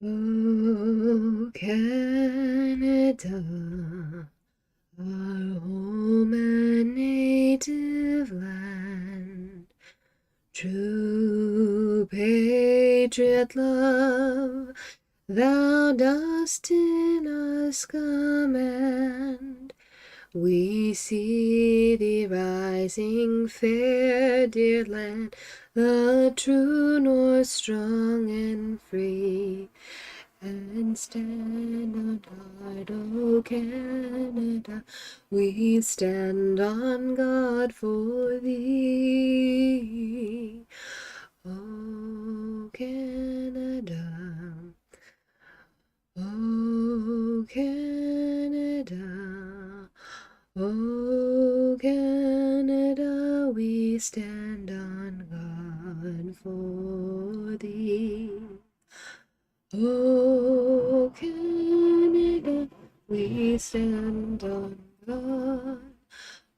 Oh, Canada, our home and native land, true patriot love, thou dost in us command. We see thee rising, fair dear land, the true north strong and free. And stand on guard, O Canada, we stand on guard for thee. O Canada, O Canada, O Canada, we stand on guard for thee. O Canada, we stand on guard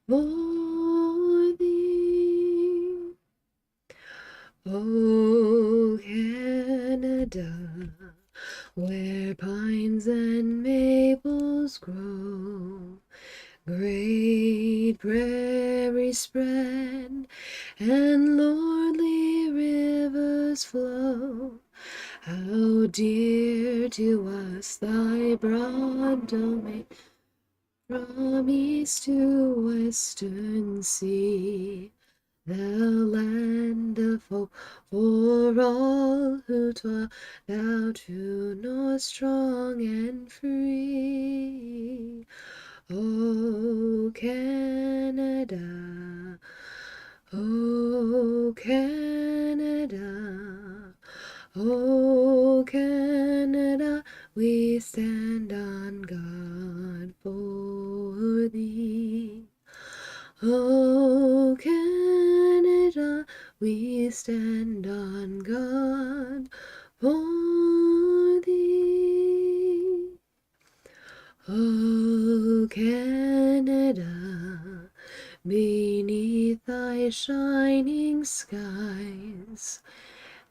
for thee. O Canada, where pines and maples grow, great prairies spread, and lordly rivers flow. How dear to us thy broad domain, from east to western sea, the land of hope for all who toil, thou true north strong and free. O Canada, O Canada, O Canada, we stand on guard for thee. O Canada, we stand on guard for thee. O Canada, beneath thy shining skies,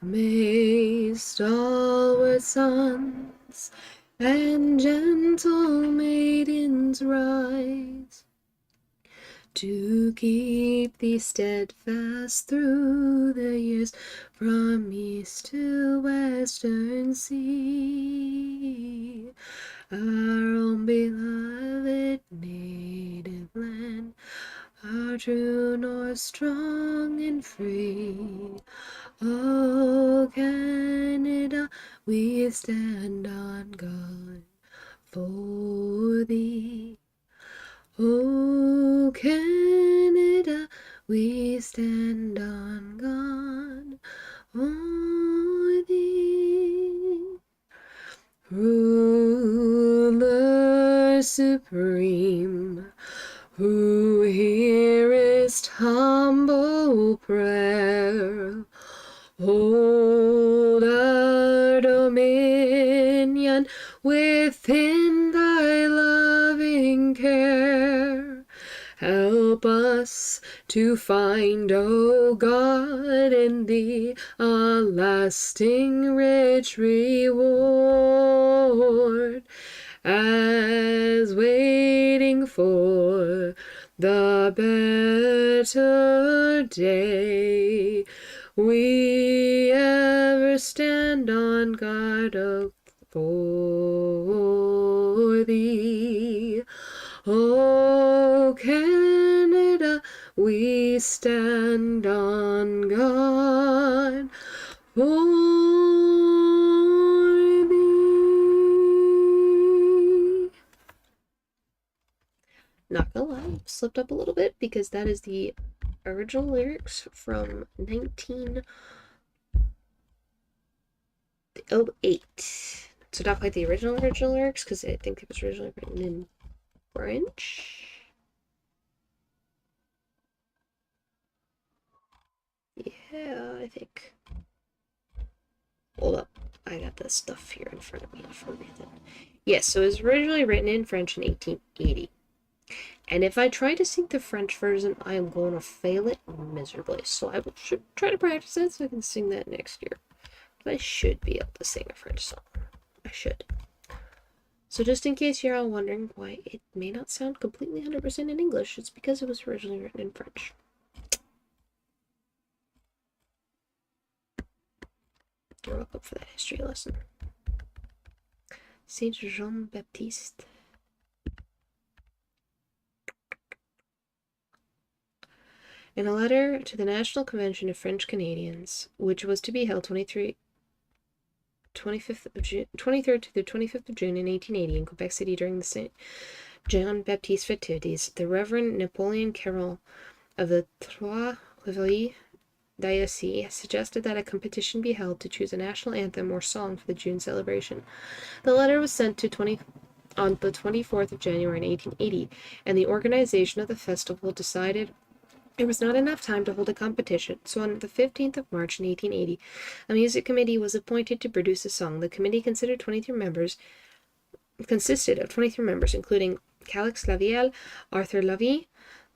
may stalwart sons and gentle maidens rise, to keep thee steadfast through the years, from east to western sea. Our own beloved native land, our true north strong and free. O Canada, we stand on guard for thee. O Canada, we stand on guard for thee. Ruler supreme, who hearest humble prayer, hold our dominion within thy loving care. Help us to find, O God, in thee a lasting rich reward, as waiting for the better day, we ever stand on guard for thee. O Canada, we stand on guard for thee. Not gonna lie, slipped up a little bit because that is the original lyrics from 1908. So not quite the original lyrics, because I think it was originally written in French. Yeah, I think. Hold up. I got this stuff here in front of me for a reason. Yes, so it was originally written in French in 1880. And if I try to sing the French version, I am going to fail it miserably. So I should try to practice it so I can sing that next year. But I should be able to sing a French song. should. So just in case you're all wondering why it may not sound completely 100% in English, it's because it was originally written in French. You're welcome for that history lesson. Saint Jean Baptiste. In a letter to the National Convention of French Canadians, which was to be held 23rd to the 25th of June in 1880 in Quebec City during the Saint Jean Baptiste festivities, the Reverend Napoleon Caron of the Trois-Rivières Diocese suggested that a competition be held to choose a national anthem or song for the June celebration. The letter was sent on the 24th of January in 1880, and the organization of the festival decided there was not enough time to hold a competition, so on the 15th of March in 1880, a music committee was appointed to produce a song. The committee consisted of 23 members, including Calix Lavielle, Arthur Lavie,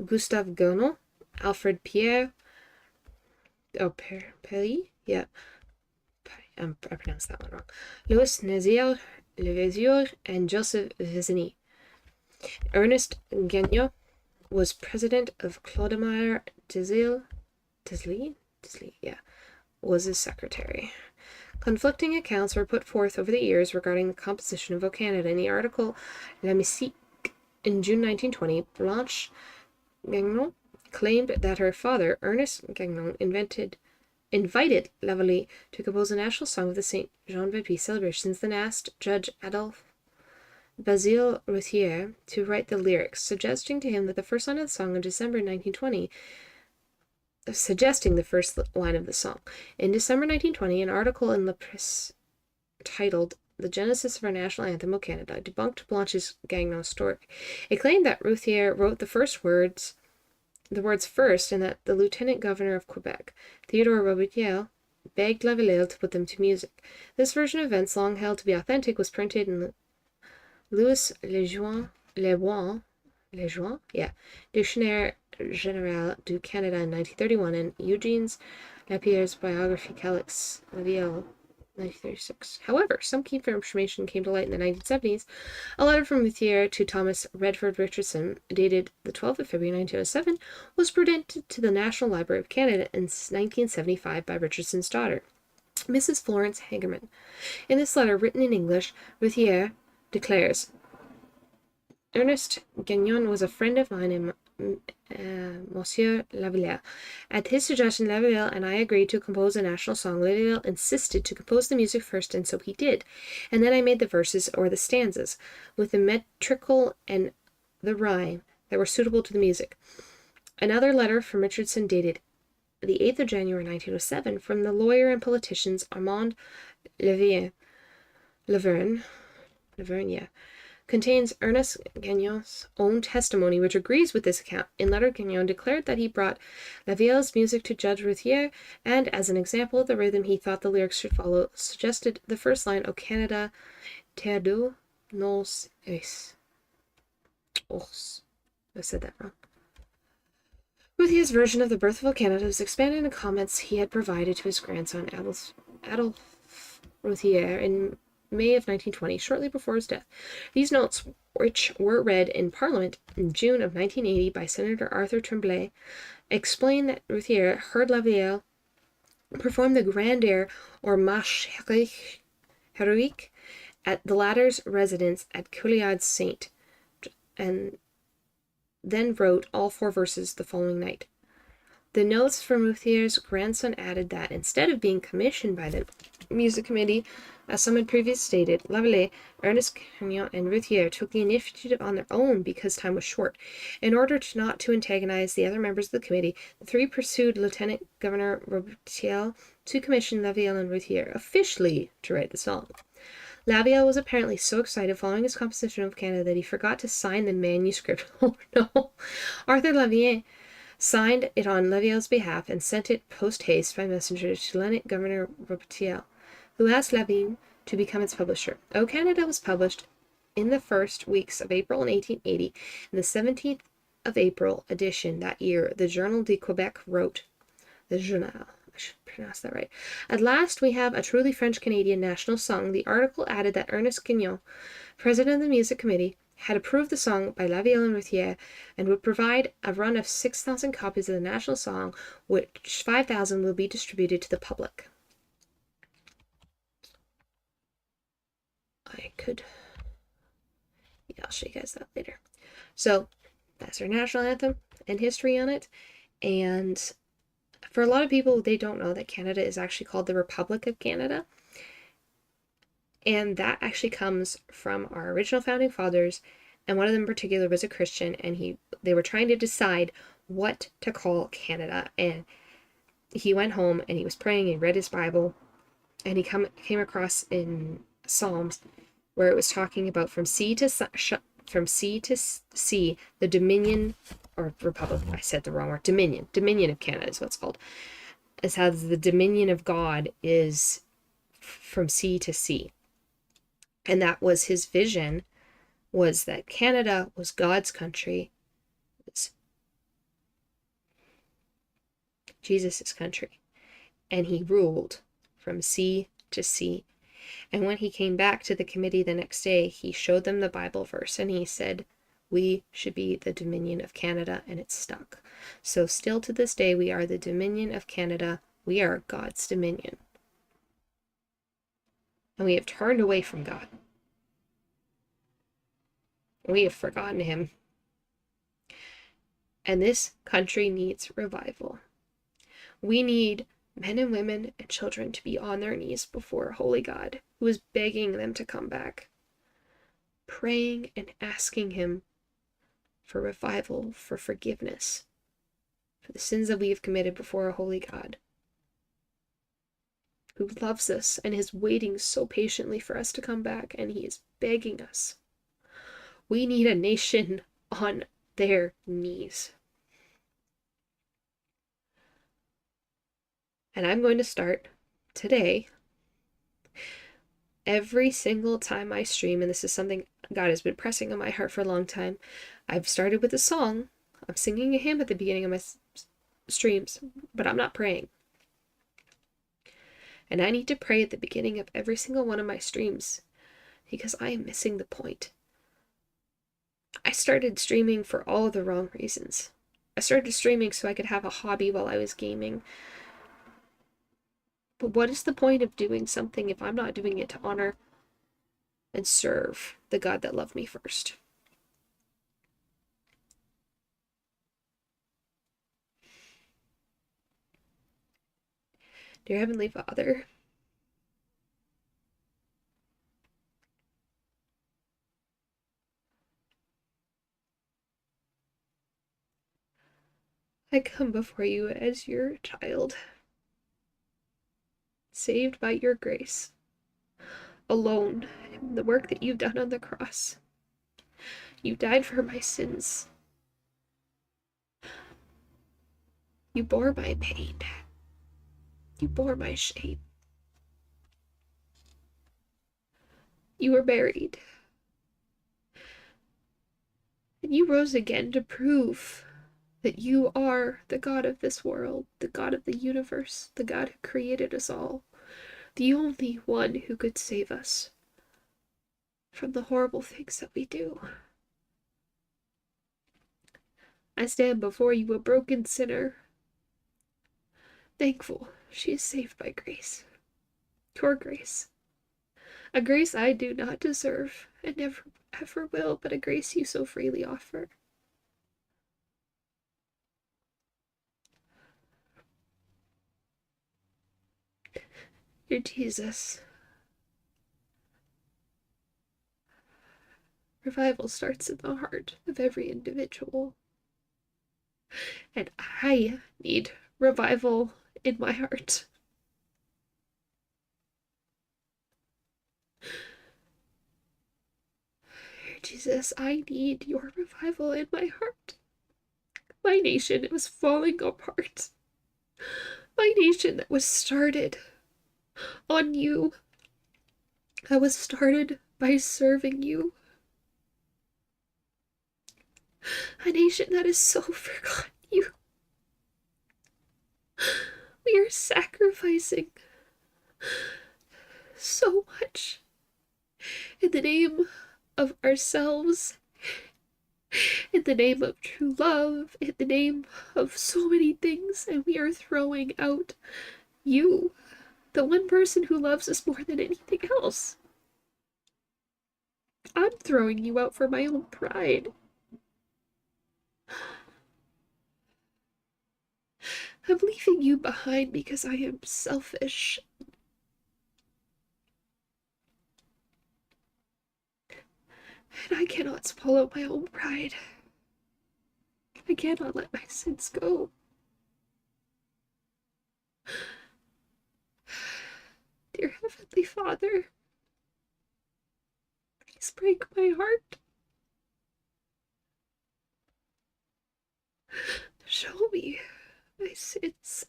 Gustave Gonon, Alfred Pierre, Perry, yeah, I pronounced that one wrong, Louis Nazaire Levasseur, and Joseph Vézeny. Ernest Gagnon was president of Claudemire Desilles, was his secretary. Conflicting accounts were put forth over the years regarding the composition of O Canada. In the article La Musique in June 1920, Blanche Gagnon claimed that her father, Ernest Gagnon, invited Lavallée to compose a national song of the Saint Jean Baptiste celebrations, then asked Judge Adolphe Basile Routhier to write the lyrics, suggesting to him that the first line of the song in December 1920, In December 1920, an article in La Presse titled The Genesis of Our National Anthem, O Canada, debunked Blanche's Gagnon story. It claimed that Routhier wrote the words first, and that the Lieutenant Governor of Quebec, Theodore Robitaille, begged Lavallée to put them to music. This version of events, long held to be authentic, was printed in Louis Lejeune, Dictionnaire Général du Canada in 1931, and Eugène Lapierre's biography Calix Lavielle, 1936. However, some key information came to light in the 1970s. A letter from Routhier to Thomas Redford Richardson, dated the 12th of February 1907, was presented to the National Library of Canada in 1975 by Richardson's daughter, Mrs. Florence Hagerman. In this letter, written in English, Routhier declares, Ernest Gagnon was a friend of mine and Monsieur Lavallée. At his suggestion, Lavallée and I agreed to compose a national song. Lavallée insisted to compose the music first, and so he did. And then I made the verses, or the stanzas, with the metrical and the rhyme that were suitable to the music. Another letter from Richardson, dated the 8th of January 1907, from the lawyer and politicians Armand Laverne, contains Ernest Gagnon's own testimony, which agrees with this account. In letter, Gagnon declared that he brought Lavallèe's music to Judge Routhier, and as an example of the rhythm he thought the lyrics should follow, suggested the first line, O Canada, Terre nos eis. I said that wrong. Routhier's version of the birth of O Canada was expanded in comments he had provided to his grandson, Adolphe Routhier, in May of 1920, shortly before his death. These notes, which were read in Parliament in June of 1980 by Senator Arthur Tremblay, explain that Routhier heard Lavallée perform the grand air, or marche héroïque, at the latter's residence at Couliade-Saint, and then wrote all 4 verses the following night. The notes from Routhier's grandson added that, instead of being commissioned by the music committee, as some had previously stated, Lavallée, Ernest Gagnon, and Routhier took the initiative on their own because time was short. In order not to antagonize the other members of the committee, the 3 pursued Lieutenant Governor Robitaille to commission Lavallée and Routhier officially to write the song. Lavallée was apparently so excited following his composition of Canada that he forgot to sign the manuscript. Oh no! Arthur Lavallée signed it on Lavallèe's behalf and sent it post-haste by messenger to Lieutenant Governor Robitaille, who asked Lavallée to become its publisher. O Canada was published in the first weeks of April in 1880. In the 17th of April edition that year, the Journal de Quebec wrote, the Journal, should pronounce that right. At last we have a truly French-Canadian national song. The article added that Ernest Guignon, president of the music committee, had approved the song by La Ville and Routhier and would provide a run of 6,000 copies of the national song, which 5,000 will be distributed to the public. I'll show you guys that later. So that's our national anthem and history on it. And for a lot of people, they don't know that Canada is actually called the Republic of Canada. And that actually comes from our original founding fathers. And one of them in particular was a Christian, and they were trying to decide what to call Canada. And he went home and he was praying, he read his Bible, and he came across in Psalms where it was talking about from sea to sea, the dominion, or republic, I said the wrong word, dominion of Canada is what it's called. It's how the dominion of God is from sea to sea. And that was his vision, was that Canada was God's country, was Jesus' country, and he ruled from sea to sea. And when he came back to the committee the next day, he showed them the Bible verse and he said, we should be the Dominion of Canada, and it stuck. So still to this day, we are the Dominion of Canada. We are God's dominion. And we have turned away from God. We have forgotten him. And this country needs revival. We need men and women and children to be on their knees before a holy God who is begging them to come back, praying and asking him for revival, for forgiveness, for the sins that we have committed before a holy God who loves us and is waiting so patiently for us to come back, and he is begging us. We need a nation on their knees. And I'm going to start today, every single time I stream, and this is something God has been pressing on my heart for a long time. I've started with a song. I'm singing a hymn at the beginning of my streams, but I'm not praying. And I need to pray at the beginning of every single one of my streams because I am missing the point. I started streaming for all of the wrong reasons. I started streaming so I could have a hobby while I was gaming. But what is the point of doing something if I'm not doing it to honor and serve the God that loved me first? Dear Heavenly Father, I come before you as your child, saved by your grace, alone in the work that you've done on the cross. You died for my sins. You bore my pain. You bore my shame. You were buried. And you rose again to prove that you are the God of this world, the God of the universe, the God who created us all, the only one who could save us from the horrible things that we do. I stand before you a broken sinner, thankful she is saved by grace, your grace, a grace I do not deserve and never ever will, but a grace you so freely offer. Dear Jesus, revival starts in the heart of every individual. And I need revival in my heart. Dear Jesus, I need your revival in my heart. My nation was falling apart. My nation that was started on you. I was started by serving you. A nation that has so forgotten you. We are are sacrificing so much in the name of ourselves, in the name of true love, in the name of so many things, and we are throwing out you, the one person who loves us more than anything else. I'm throwing you out for my own pride. I'm leaving you behind because I am selfish. And I cannot swallow my own pride. I cannot let my sins go. Dear Heavenly Father, please break my heart. Show me my sins.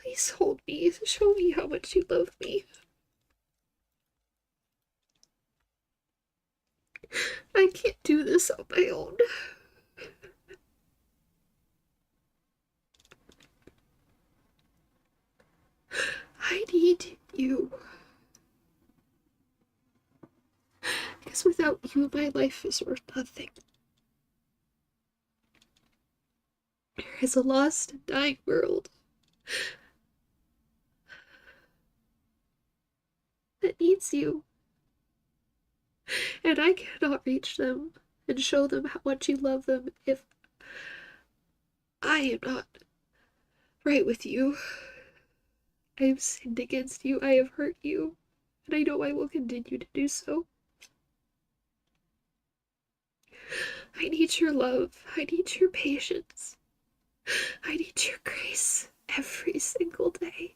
Please hold me. Show me how much you love me. I can't do this on my own. I need you. Because without you, my life is worth nothing. There is a lost and dying world that needs you. And I cannot reach them and show them how much you love them if I am not right with you. I have sinned against you, I have hurt you, and I know I will continue to do so. I need your love, I need your patience, I need your grace every single day.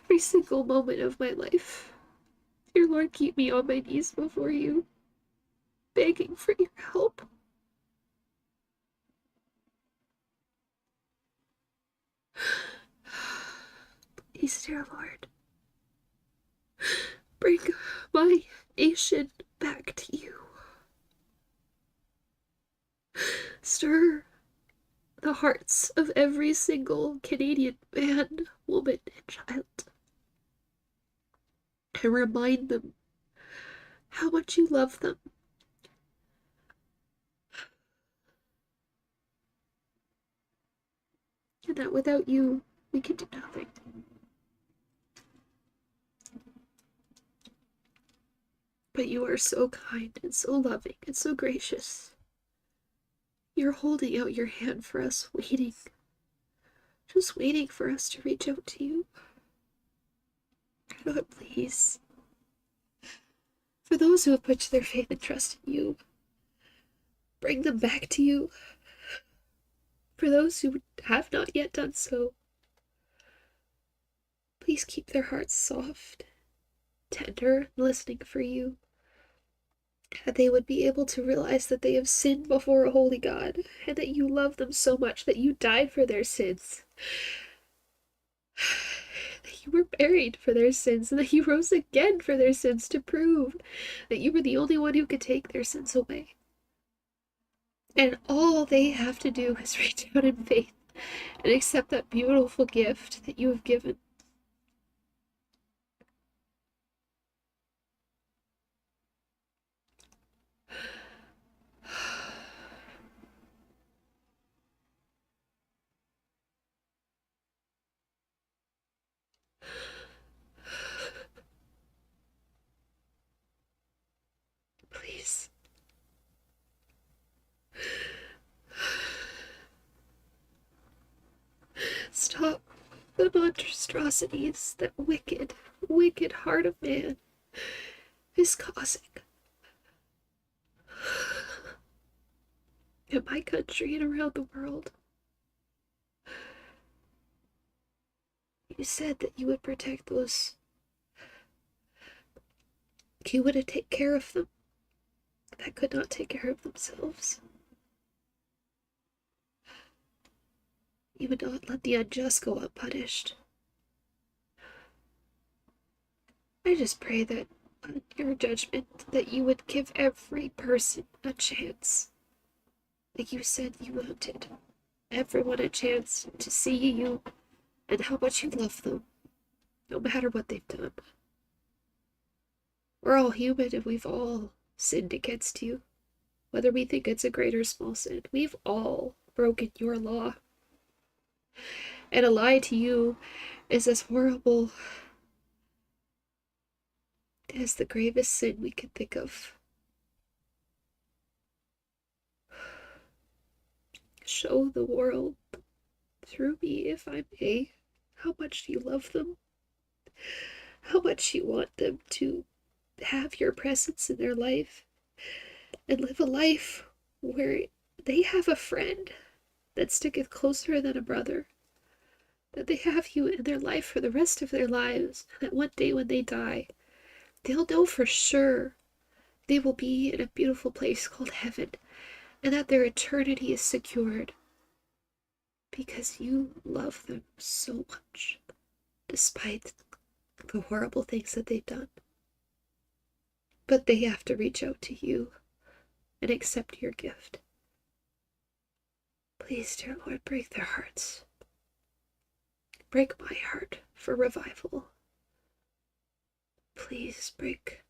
Every single moment of my life. Dear Lord, keep me on my knees before you, begging for your help. Please, dear Lord, bring my nation back to you. Stir the hearts of every single Canadian man, woman, and child, and remind them how much you love them. And that without you, we can do nothing. But you are so kind and so loving and so gracious. You're holding out your hand for us, waiting, just waiting for us to reach out to you. God, please. For those who have put their faith and trust in you, bring them back to you. For those who have not yet done so, please keep their hearts soft, tender, listening for you, that they would be able to realize that they have sinned before a holy God, and that you love them so much that you died for their sins, that you were buried for their sins, and that you rose again for their sins to prove that you were the only one who could take their sins away. And all they have to do is reach out in faith and accept that beautiful gift that you have given. Please. Stop the monstrosities that wicked, wicked heart of man is causing in my country and around the world. You said that you would protect those. You would take care of them that could not take care of themselves. You would not let the unjust go unpunished. I just pray that on your judgment that you would give every person a chance. Like you said, you wanted everyone a chance to see you and how much you love them, no matter what they've done. We're all human and we've all sinned against you. Whether we think it's a great or small sin, we've all broken your law. And a lie to you is as horrible as the gravest sin we could think of. Show the world, through me if I may, how much you love them, how much you want them to have your presence in their life, and live a life where they have a friend that sticketh closer than a brother, that they have you in their life for the rest of their lives, and that one day when they die, they'll know for sure they will be in a beautiful place called heaven, and that their eternity is secured because you love them so much, despite the horrible things that they've done. But they have to reach out to you and accept your gift. Please, dear Lord, break their hearts. Break my heart for revival. Please break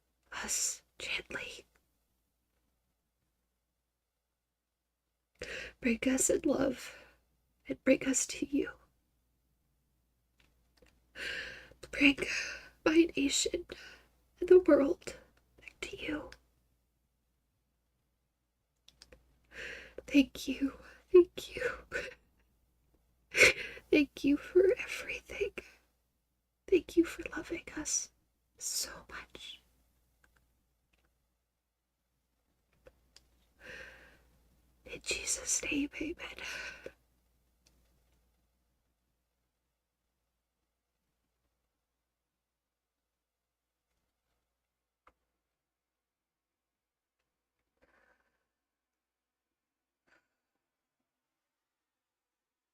us gently. Break us in love and bring us to you. Bring my nation and the world back to you. Thank you. Thank you. Thank you for everything. Thank you for loving us so much. In Jesus' name, amen.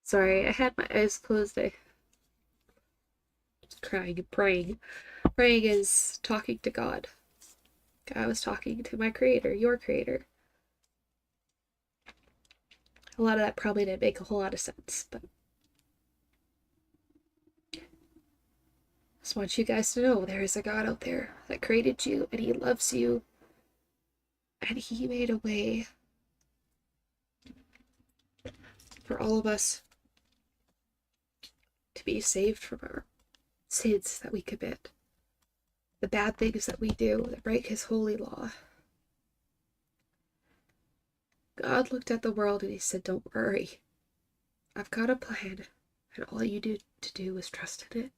Sorry, I had my eyes closed. I was crying and praying. Praying is talking to God. I was talking to my creator, your creator. A lot of that probably didn't make a whole lot of sense, but I just want you guys to know there is a God out there that created you and he loves you and he made a way for all of us to be saved from our sins that we commit, the bad things that we do that break his holy law. God looked at the world and he said, don't worry, I've got a plan and all you need to do is trust in it.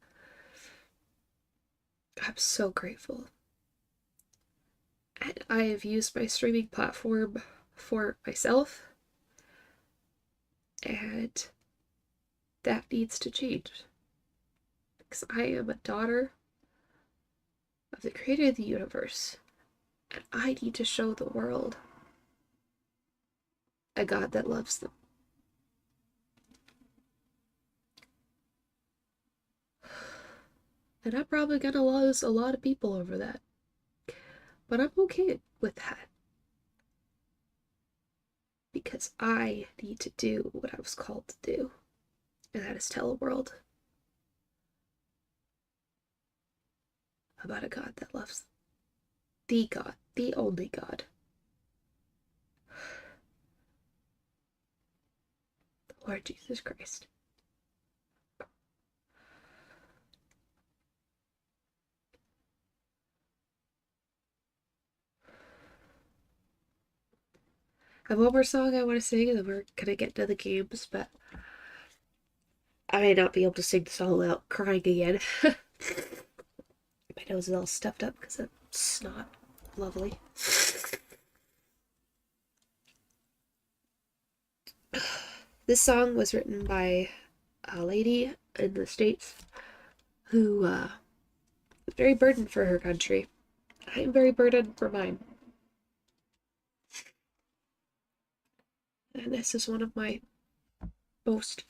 I'm so grateful. And I have used my streaming platform for myself, and that needs to change. Because I am a daughter of the creator of the universe, and I need to show the world a God that loves them. And I'm probably gonna lose a lot of people over that. But I'm okay with that. Because I need to do what I was called to do. And that is tell the world about a God that loves them. The God, the only God. The Lord Jesus Christ. I have one more song I want to sing, and then we're gonna get to the games, but I may not be able to sing the song without crying again. My nose is all stuffed up because it's not lovely. This song was written by a lady in the States who was very burdened for her country. I'm very burdened for mine. And this is one of my most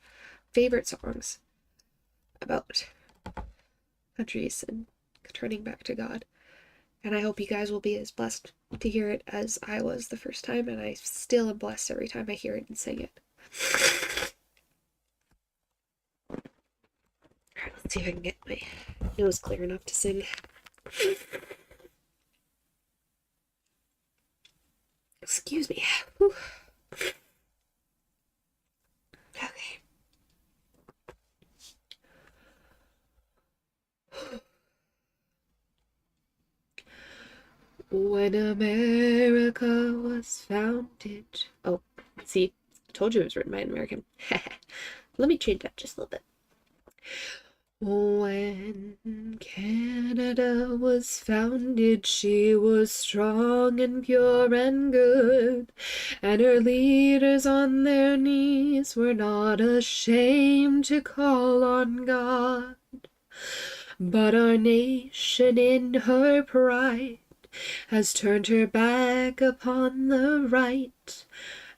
favorite songs about countries and turning back to God. And I hope you guys will be as blessed to hear it as I was the first time, and I still am blessed every time I hear it and sing it. Alright, let's see if I can get my nose clear enough to sing. Excuse me. Whew. Okay. When America was founded. Oh, see, I told you it was written by an American. Let me change that just a little bit. When Canada was founded, she was strong and pure and good, and her leaders on their knees were not ashamed to call on God. But our nation in her pride has turned her back upon the right,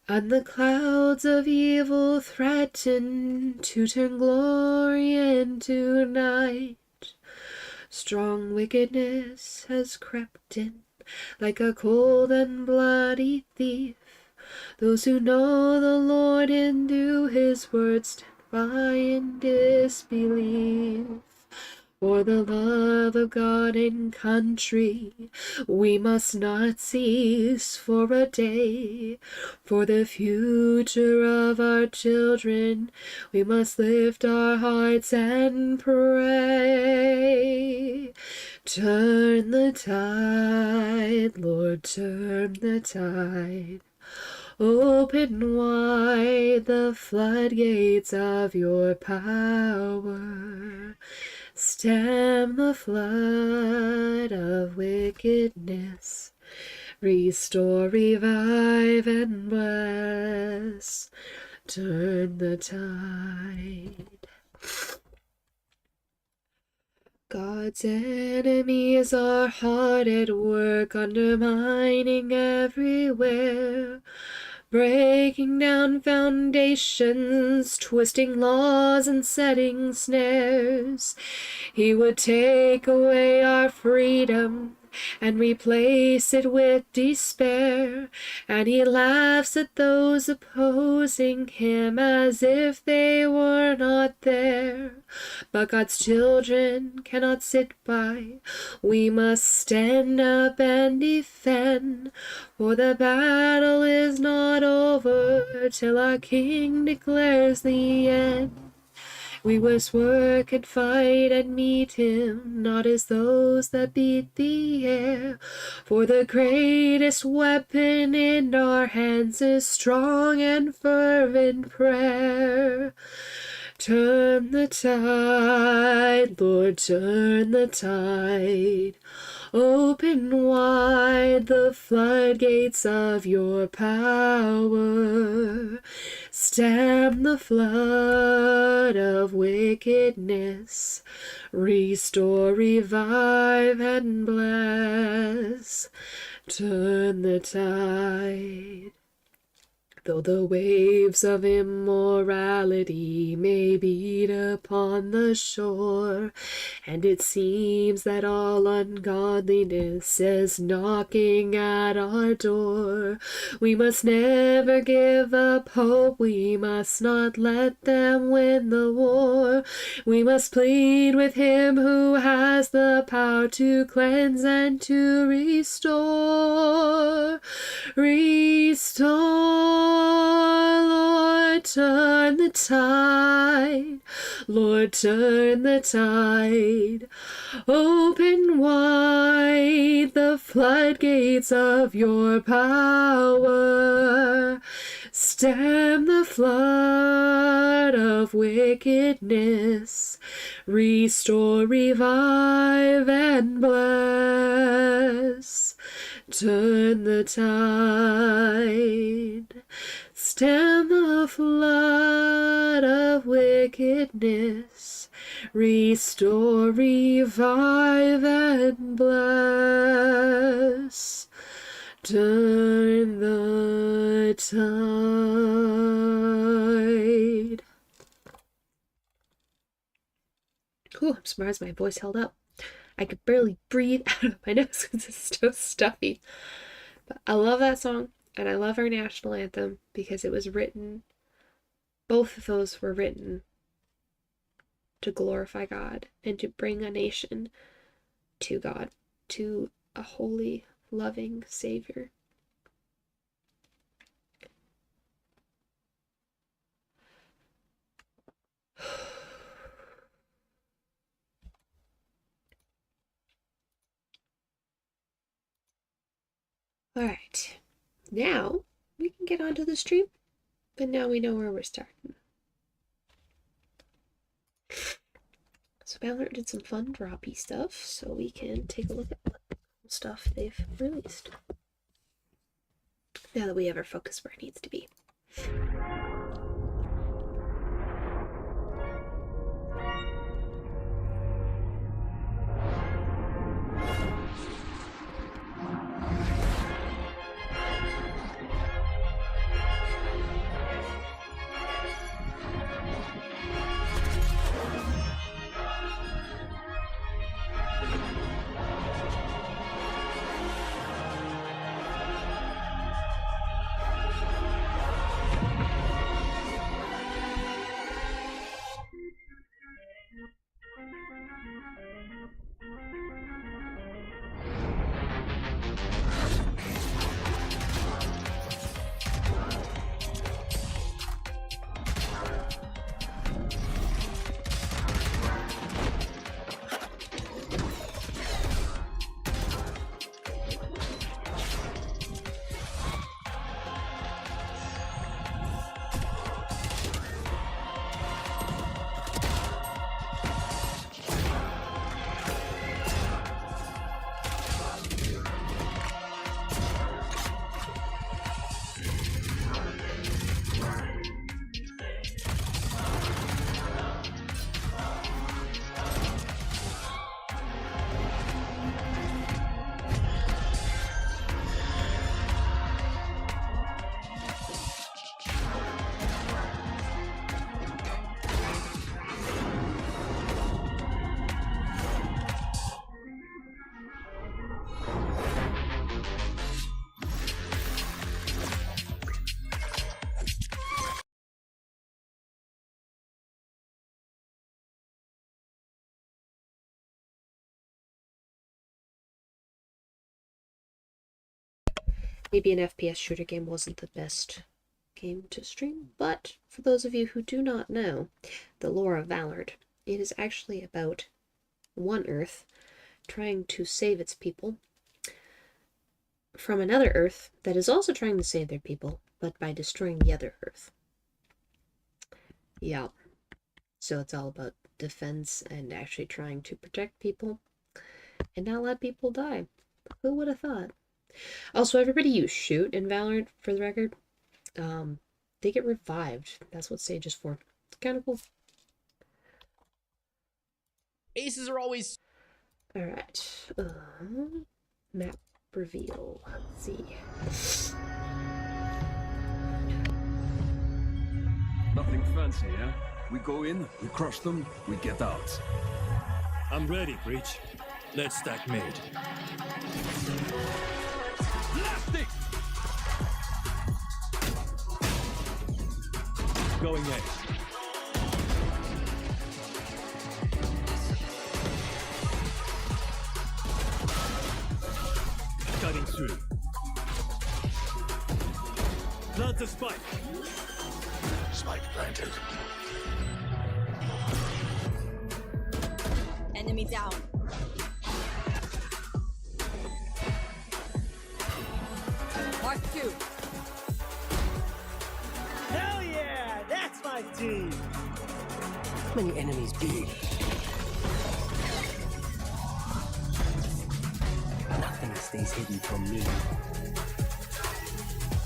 and the clouds of evil threaten to turn glory into night. Strong wickedness has crept in like a cold and bloody thief. Those who know the Lord and do his word stand by in disbelief. For the love of God and country, we must not cease for a day. For the future of our children, we must lift our hearts and pray. Turn the tide, Lord, turn the tide. Open wide the floodgates of your power. Stem the flood of wickedness. Restore, revive, and bless. Turn the tide. God's enemies are hard at work, undermining everywhere, breaking down foundations, twisting laws and setting snares. He would take away our freedom and replace it with despair, and he laughs at those opposing him as if they were not there. But God's children cannot sit by. We must stand up and defend, for the battle is not over till our King declares the end. We must work and fight and meet him, not as those that beat the air. For the greatest weapon in our hands is strong and fervent prayer. Turn the tide, Lord, turn the tide. Open wide the floodgates of your power. Stem the flood of wickedness. Restore, revive, and bless. Turn the tide. Though the waves of immorality may beat upon the shore, and it seems that all ungodliness is knocking at our door, we must never give up hope. We must not let them win the war. We must plead with him who has the power to cleanse and to restore. Restore, Lord, turn the tide. Lord, turn the tide. Open wide the floodgates of your power. Stem the flood of wickedness. Restore, revive, and bless. Turn the tide. Stem the flood of wickedness. Restore, revive, and bless. Turn the tide. Ooh, I'm surprised my voice held up. I could barely breathe out of my nose because it's so stuffy. But I love that song, and I love our national anthem because it was written, both of those were written to glorify God and to bring a nation to God, to a holy, loving Savior. Alright, now we can get onto the stream, but now we know where we're starting. So Ballard did some fun droppy stuff, so we can take a look at what stuff they've released. Now that we have our focus where it needs to be. Maybe an FPS shooter game wasn't the best game to stream, but for those of you who do not know the lore of Valorant, it is actually about one Earth trying to save its people from another Earth that is also trying to save their people, but by destroying the other Earth. Yeah. So it's all about defense and actually trying to protect people and not let people die. Who would have thought? Also, everybody you shoot in Valorant, for the record, they get revived. That's what Sage is for. It's kind of cool. Aces are always... Alright. Map reveal. Let's see. Nothing fancy, eh? We go in, we crush them, we get out. I'm ready, Breach. Let's stack mid. Blasting! Going A. Cutting through. Plant the spike. Spike planted. Enemy down. Mark 2. Hell yeah! That's my team! How many enemies be? Nothing stays hidden from me.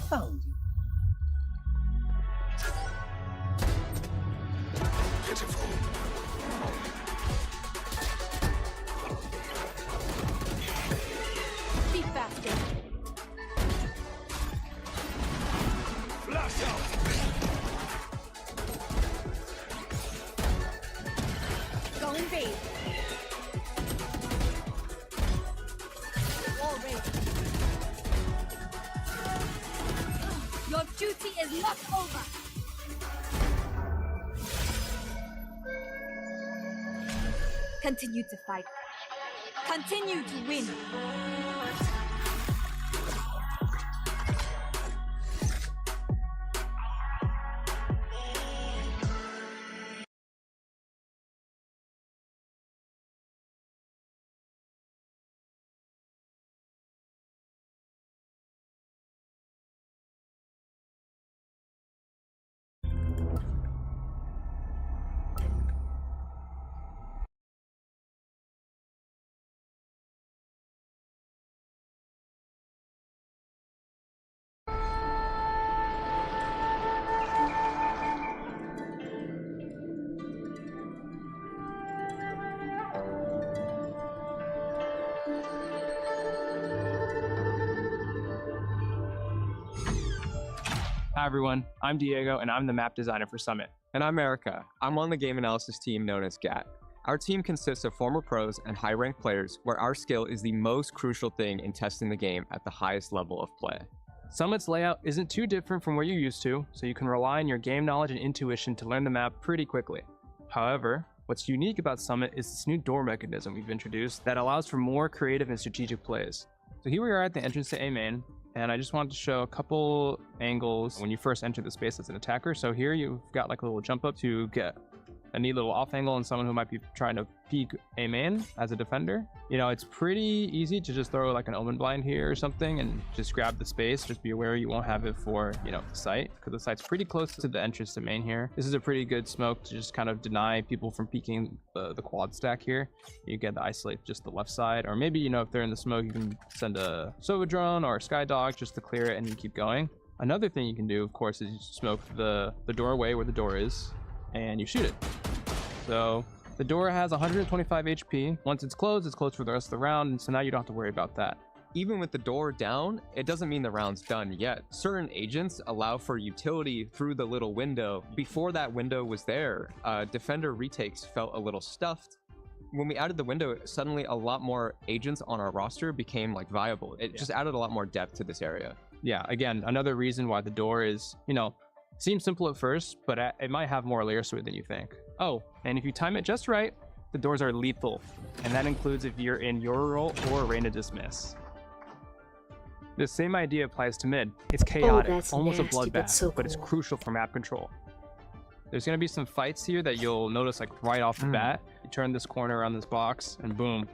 Found you. Pitiful. Be faster. Blast out! Going B. duty is not over. Continue to fight. Continue to win. Hi everyone, I'm Diego and I'm the map designer for Summit. And I'm Erica. I'm on the game analysis team known as GAT. Our team consists of former pros and high-ranked players where our skill is the most crucial thing in testing the game at the highest level of play. Summit's layout isn't too different from what you're used to, so you can rely on your game knowledge and intuition to learn the map pretty quickly. However, what's unique about Summit is this new door mechanism we've introduced that allows for more creative and strategic plays. So here we are at the entrance to A main, and I just wanted to show a couple angles when you first enter the space as an attacker. So here you've got like a little jump up to get a neat little off angle on someone who might be trying to peek A main as a defender. You know, it's pretty easy to just throw like an omen blind here or something and just grab the space. Just be aware you won't have it for, you know, the site, because the site's pretty close to the entrance to main here. This is a pretty good smoke to just kind of deny people from peeking the quad stack here. You get to isolate just the left side, or maybe, you know, if they're in the smoke, you can send a Sova drone or a sky dog just to clear it and you keep going. Another thing you can do, of course, is you smoke the doorway where the door is and you shoot it. So the door has 125 HP. Once it's closed for the rest of the round, and so now you don't have to worry about that. Even with the door down, it doesn't mean the round's done yet. Certain agents allow for utility through the little window. Before that window was there, defender retakes felt a little stuffed. When we added the window, suddenly a lot more agents on our roster became like viable. It just added a lot more depth to this area. Yeah, again, another reason why the door is, you know, seems simple at first, but it might have more layers to it than you think. Oh, and if you time it just right, the doors are lethal, and that includes if you're in your role or reign to dismiss. The same idea applies to mid. It's chaotic, that's almost nasty, a bloodbath, so but it's cool. crucial for map control. There's gonna be some fights here that you'll notice like right off the bat. You turn this corner around this box, and boom.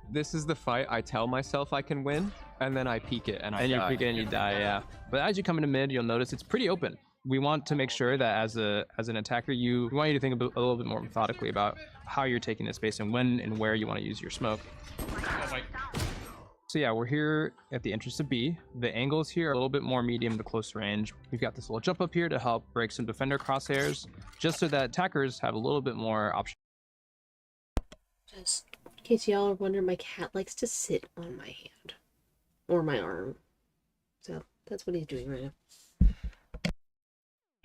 This is the fight I tell myself I can win, and then I peek it and I die. You peek it and you die, yeah. But as you come into mid, you'll notice it's pretty open. We want to make sure that as an attacker, we want you to think a little bit more methodically about how you're taking this space and when and where you want to use your smoke. So yeah, we're here at the entrance to B. The angles here are a little bit more medium to close range. We've got this little jump up here to help break some defender crosshairs, just so that attackers have a little bit more options. Just in case y'all are wondering, my cat likes to sit on my hand or my arm. So that's what he's doing right now.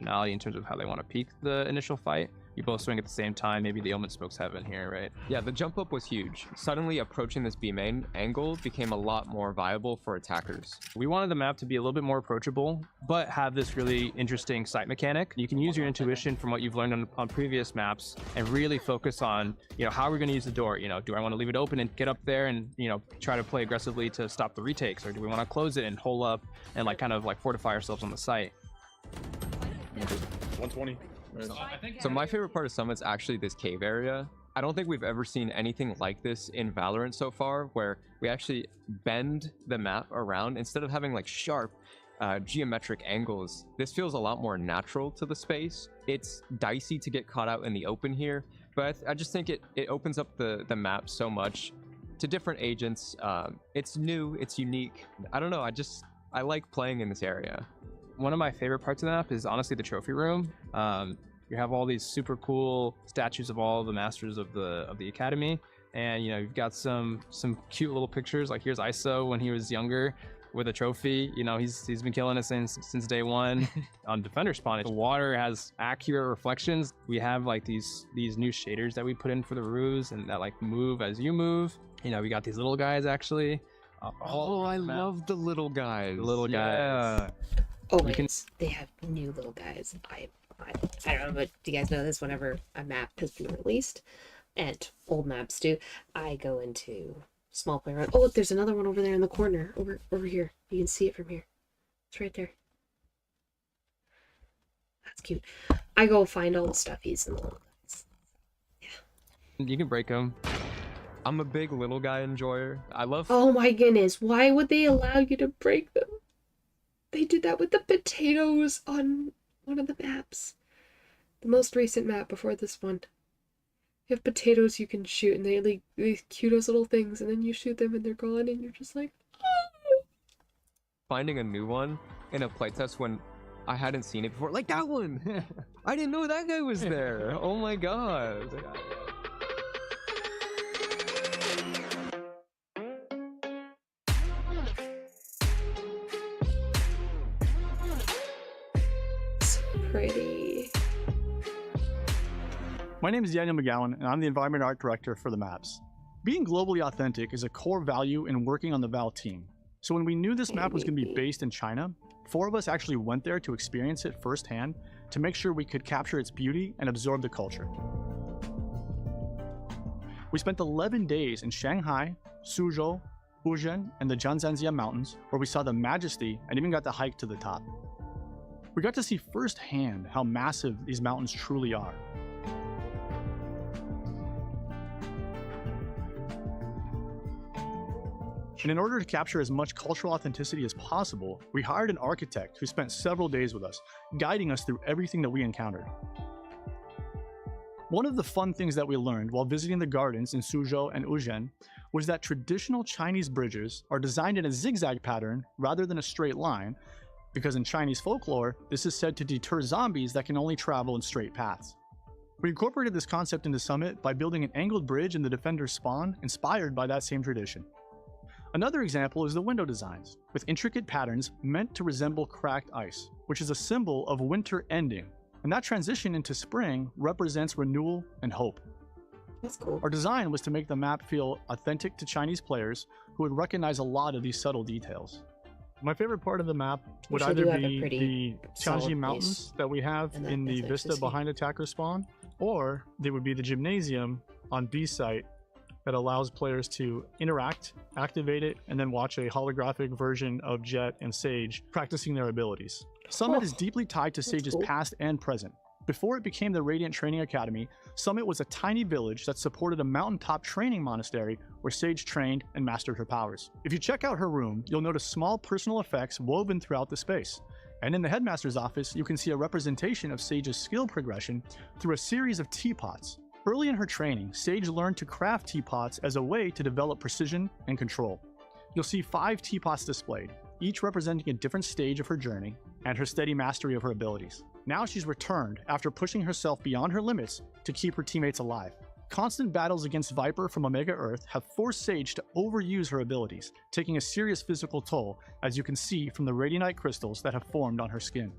In terms of how they want to peak the initial fight. You both swing at the same time. Maybe the omen smokes heaven here, right? Yeah, the jump up was huge. Suddenly approaching this B main angle became a lot more viable for attackers. We wanted the map to be a little bit more approachable, but have this really interesting sight mechanic. You can use your intuition from what you've learned on previous maps and really focus on, you know, how are we going to use the door? You know, do I want to leave it open and get up there and, you know, try to play aggressively to stop the retakes, or do we want to close it and hole up and like kind of like fortify ourselves on the site? 120. So my favorite part of Summit's actually this cave area. I don't think we've ever seen anything like this in Valorant so far, where we actually bend the map around instead of having like sharp geometric angles. This feels a lot more natural to the space. It's dicey to get caught out in the open here, but I just think it opens up the map so much to different agents. It's new, it's unique. I don't know, I like playing in this area. One of my favorite parts of the map is honestly the trophy room. You have all these super cool statues of all the masters of the academy, and you know, you've got some cute little pictures. Like here's ISO when he was younger with a trophy. You know, he's been killing it since day one. On defender spawn, the water has accurate reflections. We have like these new shaders that we put in for the roofs and that like move as you move. You know, we got these little guys actually. Oh, I love the little guys. The little guys. Oh my You can- goodness, they have new little guys. I don't know, but do you guys know this? Whenever a map has been released, and old maps too, I go into small player. Oh, look, there's another one over there in the corner. Over here. You can see it from here. It's right there. That's cute. I go find all the stuffies and the little guys. You can break them. I'm a big little guy enjoyer. I love. Oh my goodness, why would they allow you to break them? They did that with the potatoes on one of the maps. The most recent map before this one. You have potatoes you can shoot, and they like these cutest little things, and then you shoot them and they're gone, and you're just like, oh. Finding a new one in a playtest when I hadn't seen it before. Like that one! I didn't know that guy was there! Oh my god. So pretty. My name is Daniel McGowan, and I'm the Environment Art Director for the maps. Being globally authentic is a core value in working on the Val team. So when we knew this map was going to be based in China, 4 of us actually went there to experience it firsthand to make sure we could capture its beauty and absorb the culture. We spent 11 days in Shanghai, Suzhou, Wuzhen, and the Zhanzhanjia Mountains, where we saw the majesty and even got to hike to the top. We got to see firsthand how massive these mountains truly are. And in order to capture as much cultural authenticity as possible, we hired an architect who spent several days with us, guiding us through everything that we encountered. One of the fun things that we learned while visiting the gardens in Suzhou and Wuzhen was that traditional Chinese bridges are designed in a zigzag pattern rather than a straight line, because in Chinese folklore, this is said to deter zombies that can only travel in straight paths. We incorporated this concept into Summit by building an angled bridge in the Defender's spawn inspired by that same tradition. Another example is the window designs, with intricate patterns meant to resemble cracked ice, which is a symbol of winter ending, and that transition into spring represents renewal and hope. That's cool. Our design was to make the map feel authentic to Chinese players who would recognize a lot of these subtle details. My favorite part of the map would Actually, either do have a be pretty the solid Tianji base, Mountains that we have and that- in the that's vista actually behind attacker spawn, or they would be the gymnasium on B site that allows players to interact, activate it, and then watch a holographic version of Jet and Sage practicing their abilities. Summit is deeply tied to Sage's cool. past and present. Before it became the Radiant Training Academy, Summit was a tiny village that supported a mountaintop training monastery where Sage trained and mastered her powers. If you check out her room, you'll notice small personal effects woven throughout the space. And in the headmaster's office, you can see a representation of Sage's skill progression through a series of teapots. Early in her training, Sage learned to craft teapots as a way to develop precision and control. You'll see 5 teapots displayed, each representing a different stage of her journey and her steady mastery of her abilities. Now she's returned after pushing herself beyond her limits to keep her teammates alive. Constant battles against Viper from Omega Earth have forced Sage to overuse her abilities, taking a serious physical toll, as you can see from the Radianite crystals that have formed on her skin.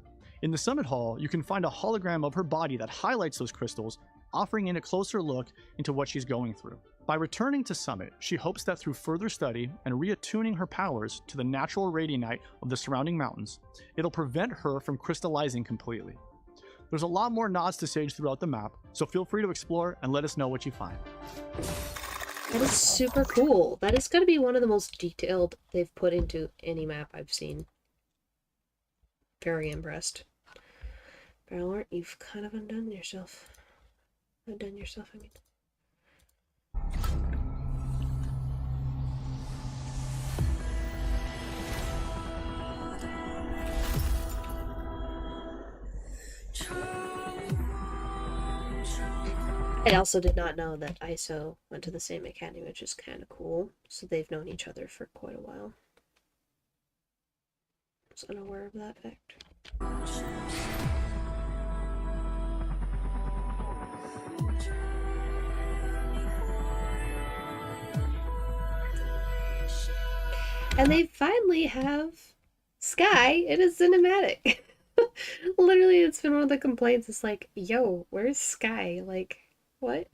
In the Summit Hall, you can find a hologram of her body that highlights those crystals, offering in a closer look into what she's going through. By returning to Summit, she hopes that through further study and reattuning her powers to the natural radianite of the surrounding mountains, it'll prevent her from crystallizing completely. There's a lot more nods to Sage throughout the map, so feel free to explore and let us know what you find. That is super cool. That is going to be one of the most detailed they've put into any map I've seen. Very impressed. Battlelord, you've kind of undone yourself. I mean. I also did not know that ISO went to the same academy, which is kind of cool. So they've known each other for quite a while. I was unaware of that fact. And they finally have Sky in a cinematic. Literally, it's been one of the complaints. It's like, yo, where's Sky? Like, what?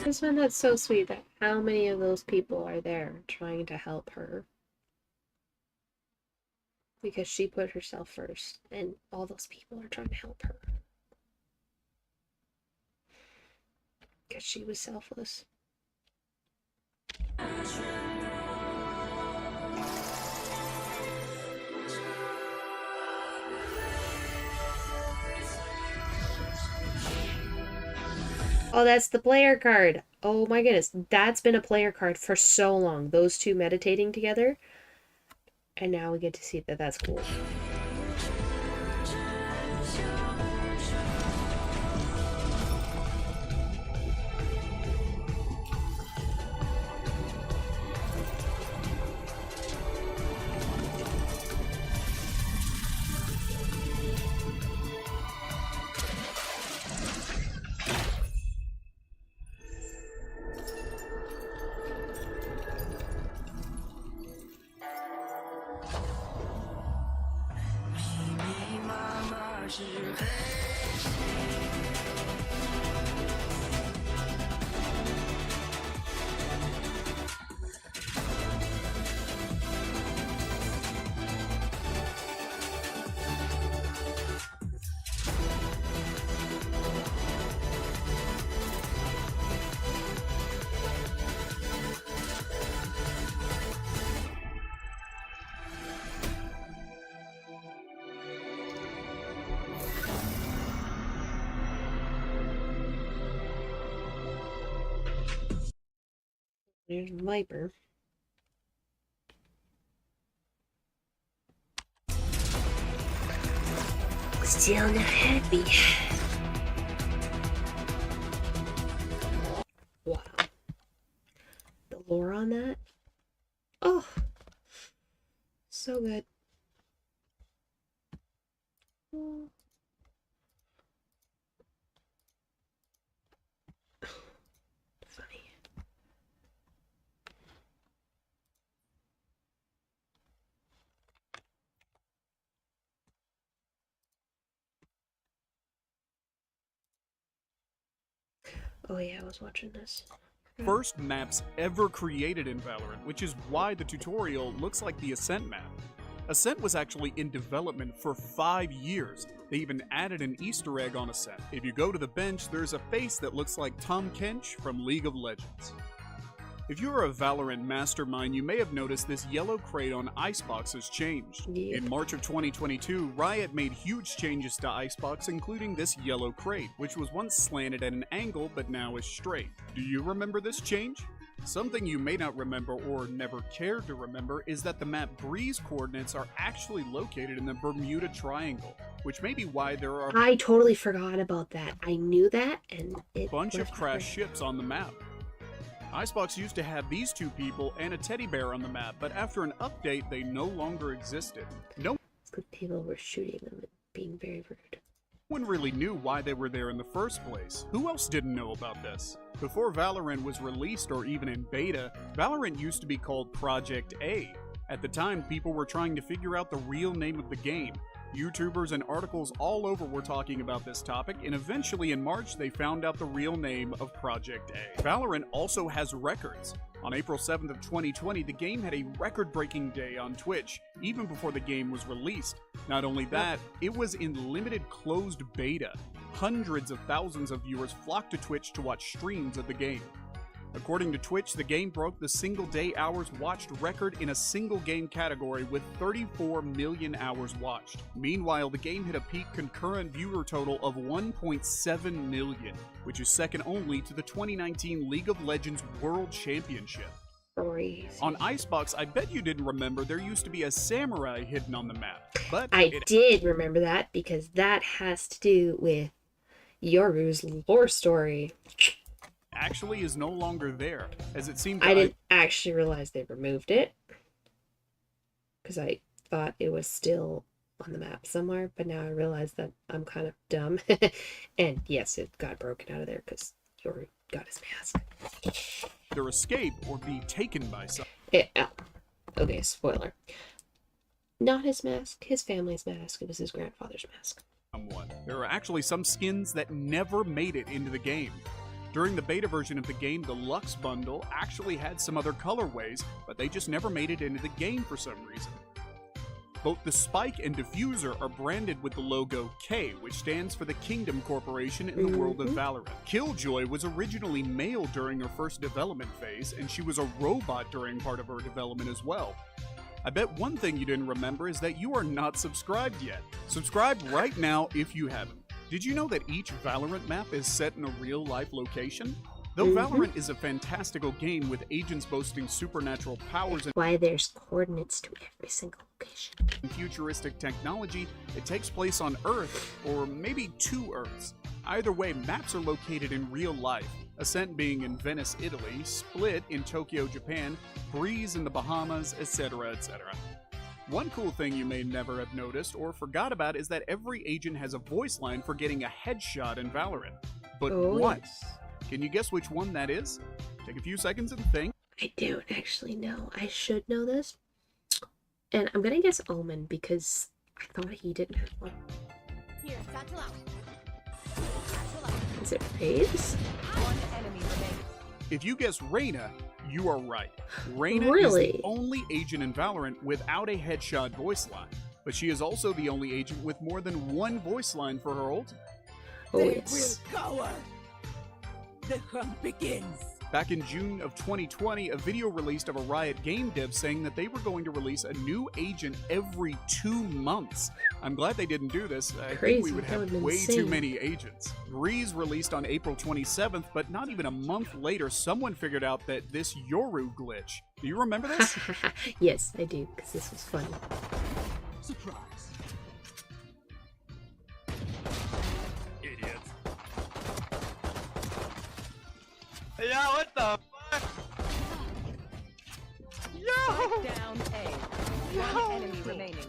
just find that so sweet that how many of those people are there trying to help her. Because she put herself first, and all those people are trying to help her. Because she was selfless. Oh, that's the player card. Oh my goodness. That's been a player card for so long. Those two meditating together. And now we get to see that that's cool. There's Viper. Still not happy. Wow. The lore on that? Oh, so good. Oh. Funny. Oh yeah, I was watching this. First maps ever created in Valorant, which is why the tutorial looks like the Ascent map. Ascent was actually in development for 5 years. They even added an Easter egg on Ascent. If you go to the bench, there's a face that looks like Tom Kench from League of Legends. If you're a Valorant mastermind, you may have noticed this yellow crate on Icebox has changed. Yeah. In March of 2022, Riot made huge changes to Icebox, including this yellow crate, which was once slanted at an angle but now is straight. Do you remember this change? Something you may not remember or never cared to remember is that the map Breeze coordinates are actually located in the Bermuda Triangle, which may be why there are I totally forgot about that. I knew that, and a bunch of crashed ships on the map. Icebox used to have these two people and a teddy bear on the map, but after an update, they no longer existed. No Good people were shooting them and being very rude. one really knew why they were there in the first place. Who else didn't know about this? Before Valorant was released or even in beta, Valorant used to be called Project A. At the time, people were trying to figure out the real name of the game. YouTubers and articles all over were talking about this topic, and eventually in March they found out the real name of Project A. Valorant also has records. On April 7th of 2020, the game had a record-breaking day on Twitch, even before the game was released. Not only that, it was in limited closed beta. Hundreds of thousands of viewers flocked to Twitch to watch streams of the game. According to Twitch, the game broke the single-day hours watched record in a single game category with 34 million hours watched. Meanwhile, the game hit a peak concurrent viewer total of 1.7 million, which is second only to the 2019 League of Legends World Championship. Crazy. On Icebox, I bet you didn't remember there used to be a samurai hidden on the map. But I did remember that because that has to do with Yoru's lore story. actually is no longer there, as it seemed I didn't actually realize they removed it because I thought it was still on the map somewhere, but now I realize that I'm kind of dumb. And yes, it got broken out of there because Yoru got his mask. either escape or be taken by some. Okay, spoiler. Not his mask, his family's mask. It was his grandfather's mask. Someone. There are actually some skins that never made it into the game. During the beta version of the game, the Lux bundle actually had some other colorways, but they just never made it into the game for some reason. Both the Spike and Diffuser are branded with the logo K, which stands for the Kingdom Corporation in the world of Valorant. Killjoy was originally male during her first development phase, and she was a robot during part of her development as well. I bet one thing you didn't remember is that you are not subscribed yet. Subscribe right now if you haven't. Did you know that each Valorant map is set in a real-life location? Though Valorant is a fantastical game with agents boasting supernatural powers and Why there's coordinates to every single location. futuristic technology, it takes place on Earth, or maybe two Earths. Either way, maps are located in real life, Ascent being in Venice, Italy, Split in Tokyo, Japan, Breeze in the Bahamas, etc., etc. One cool thing you may never have noticed or forgot about is that every agent has a voice line for getting a headshot in Valorant. But what? Yes. Can you guess which one that is? Take a few seconds and think. I don't actually know. I should know this. And I'm gonna guess Omen because I thought he didn't have one. Here, satchel out. Is it Raze? One enemy remaining. If you guess Reyna, you are right. Reyna is Really? the only agent in Valorant without a headshot voice line. But she is also the only agent with more than one voice line for her ultimate. Oh yes. Cower. The hunt begins. Back in June of 2020, a video released of a Riot game dev saying that they were going to release a new agent every 2 months. I'm glad they didn't do this. I think we would That have would've been way too insane. many agents. Breeze released on April 27th, but not even a month later, someone figured out that this Yoru glitch. Do you remember this? Yes, I do, because this was fun. Surprise. Idiot. Yeah, what the fuck? Spike down A. One enemy remaining.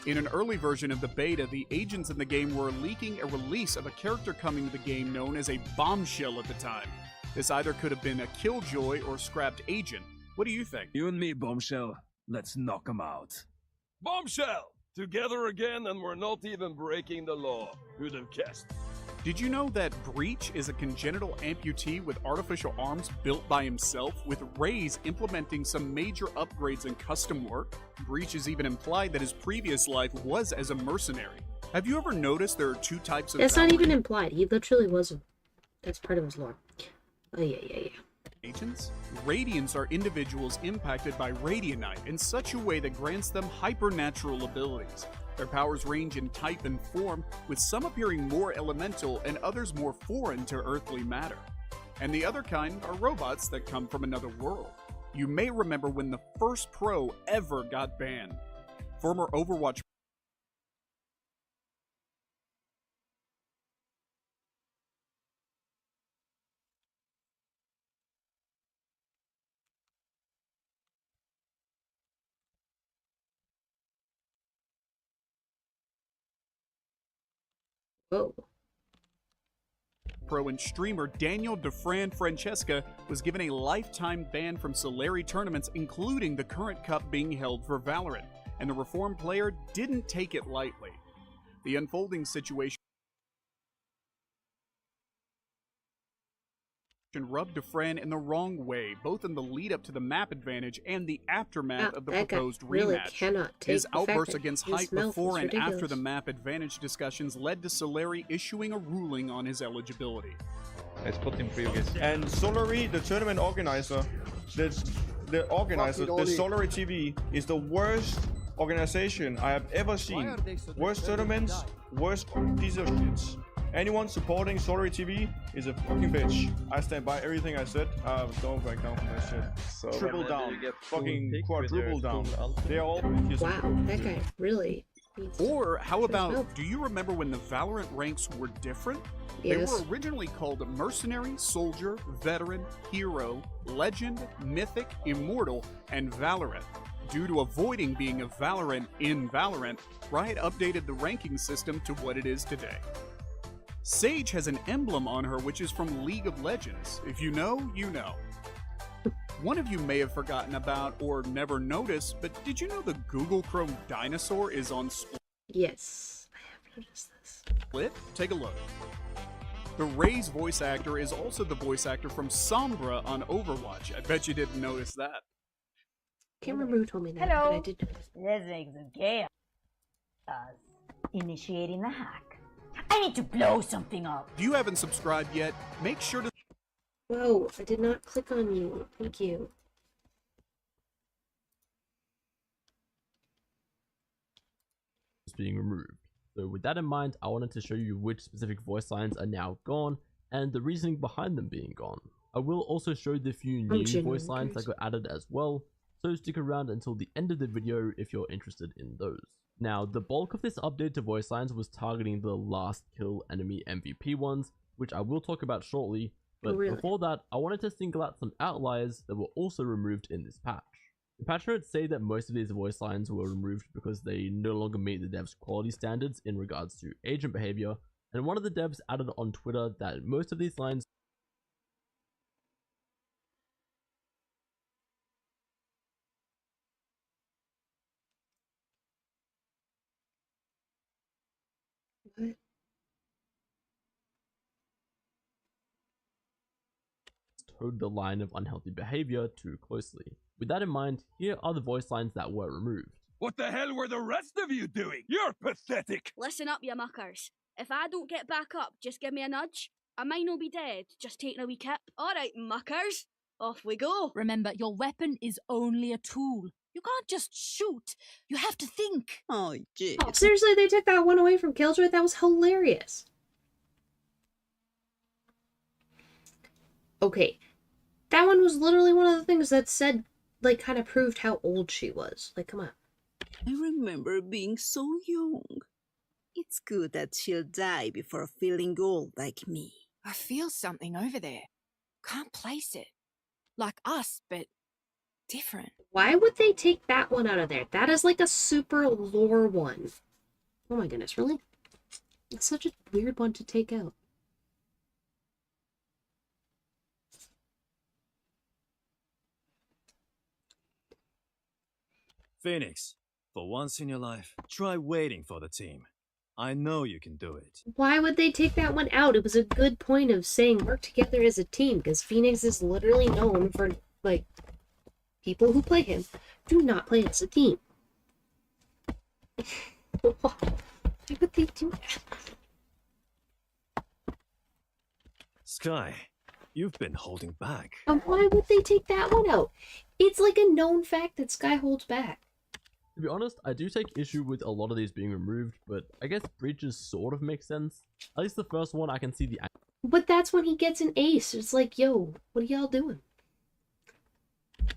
In an early version of the beta, the agents in the game were leaking a release of a character coming to the game known as a bombshell at the time. This either could have been a Killjoy or scrapped agent. What do you think? You and me, Bombshell. Let's knock him out. Bombshell! Together again, and we're not even breaking the law. Who'd have guessed? Did you know that Breach is a congenital amputee with artificial arms built by himself, with Raze implementing some major upgrades and custom work? Breach has even implied that his previous life was as a mercenary. Have you ever noticed there are two types of That's not even Valorant implied. He literally wasn't. That's part of his lore. Oh yeah. agents? Radiants are individuals impacted by Radianite in such a way that grants them hypernatural abilities. Their powers range in type and form, with some appearing more elemental and others more foreign to earthly matter. And the other kind are robots that come from another world. You may remember when the first pro ever got banned. Former Overwatch Whoa. pro and streamer Daniel DeFran Francesca was given a lifetime ban from Solari tournaments, including the current cup being held for Valorant, and the reformed player didn't take it lightly. The unfolding situation rubbed DeFran in the wrong way, both in the lead up to the map advantage and the aftermath of the That guy proposed really rematch. cannot take His the fact outbursts that against his hype mouth before was and after ridiculous. the map advantage discussions led to Solari issuing a ruling on his eligibility. Let's put him previous. And Solari, the tournament organizer, the organizer, the Solari TV is the worst organization I have ever seen. Worst tournaments, worst piece of shit. Anyone supporting Solari TV is a fucking bitch. I stand by everything I said. Don't back down from that shit. So Triple when down. you get Fucking full pick quadruple with your down. full ultimate? They're all bitches. Wow, that guy really needs Or how his about, mouth. do you remember when the Valorant ranks were different? Yes. They were originally called Mercenary, Soldier, Veteran, Hero, Legend, Mythic, Immortal, and Valorant. Due to avoiding being a Valorant in Valorant, Riot updated the ranking system to what it is today. Sage has an emblem on her which is from League of Legends. If you know, you know. One of you may have forgotten about or never noticed, but did you know the Google Chrome dinosaur is on Split? Yes, I have noticed this. Take a look. The Ray's voice actor is also the voice actor from Sombra on Overwatch. I bet you didn't notice that. Can't remember who told me that, Hello. but I did notice. This makes it chaos. Initiating the hack. I need to blow something up. If you haven't subscribed yet, make sure to... Whoa, I did not click on you. Thank you. Is being removed. So with that in mind, I wanted to show you which specific voice lines are now gone and the reasoning behind them being gone. I will also show the few new voice lines that got added as well, so stick around until the end of the video if you're interested in those. Now, the bulk of this update to voice lines was targeting the last kill enemy MVP ones, which I will talk about shortly, but before that, I wanted to single out some outliers that were also removed in this patch. The patch notes say that most of these voice lines were removed because they no longer meet the devs' quality standards in regards to agent behavior, and one of the devs added on Twitter that most of these lines towed the line of unhealthy behavior too closely. With that in mind, here are the voice lines that were removed. What the hell were the rest of you doing? You're pathetic! Listen up, you muckers. If I don't get back up, just give me a nudge. I might not be dead, just taking a wee kip. Alright, muckers, off we go. Remember, your weapon is only a tool. You can't just shoot. You have to think. Oh, seriously, they took that one away from Killjoy? That was hilarious. Okay. That one was literally one of the things that said, like, kind of proved how old she was. Like, come on. I remember being so young. It's good that she'll die before feeling old like me. I feel something over there. Can't place it. Like us, but different. Why would they take that one out of there? That is like a super lore one. Oh my goodness, really? It's such a weird one to take out. Phoenix, for once in your life, try waiting for the team. I know you can do it. Why would they take that one out? It was a good point of saying work together as a team, because Phoenix is literally known for, like, people who play him do not play as a team. Why would they do that? Sky, you've been holding back. And why would they take that one out? It's like a known fact that Sky holds back. To be honest, I do take issue with a lot of these being removed, but I guess breaches sort of make sense. At least the first one, I can see the... But that's when he gets an ace. It's like, yo, what are y'all doing?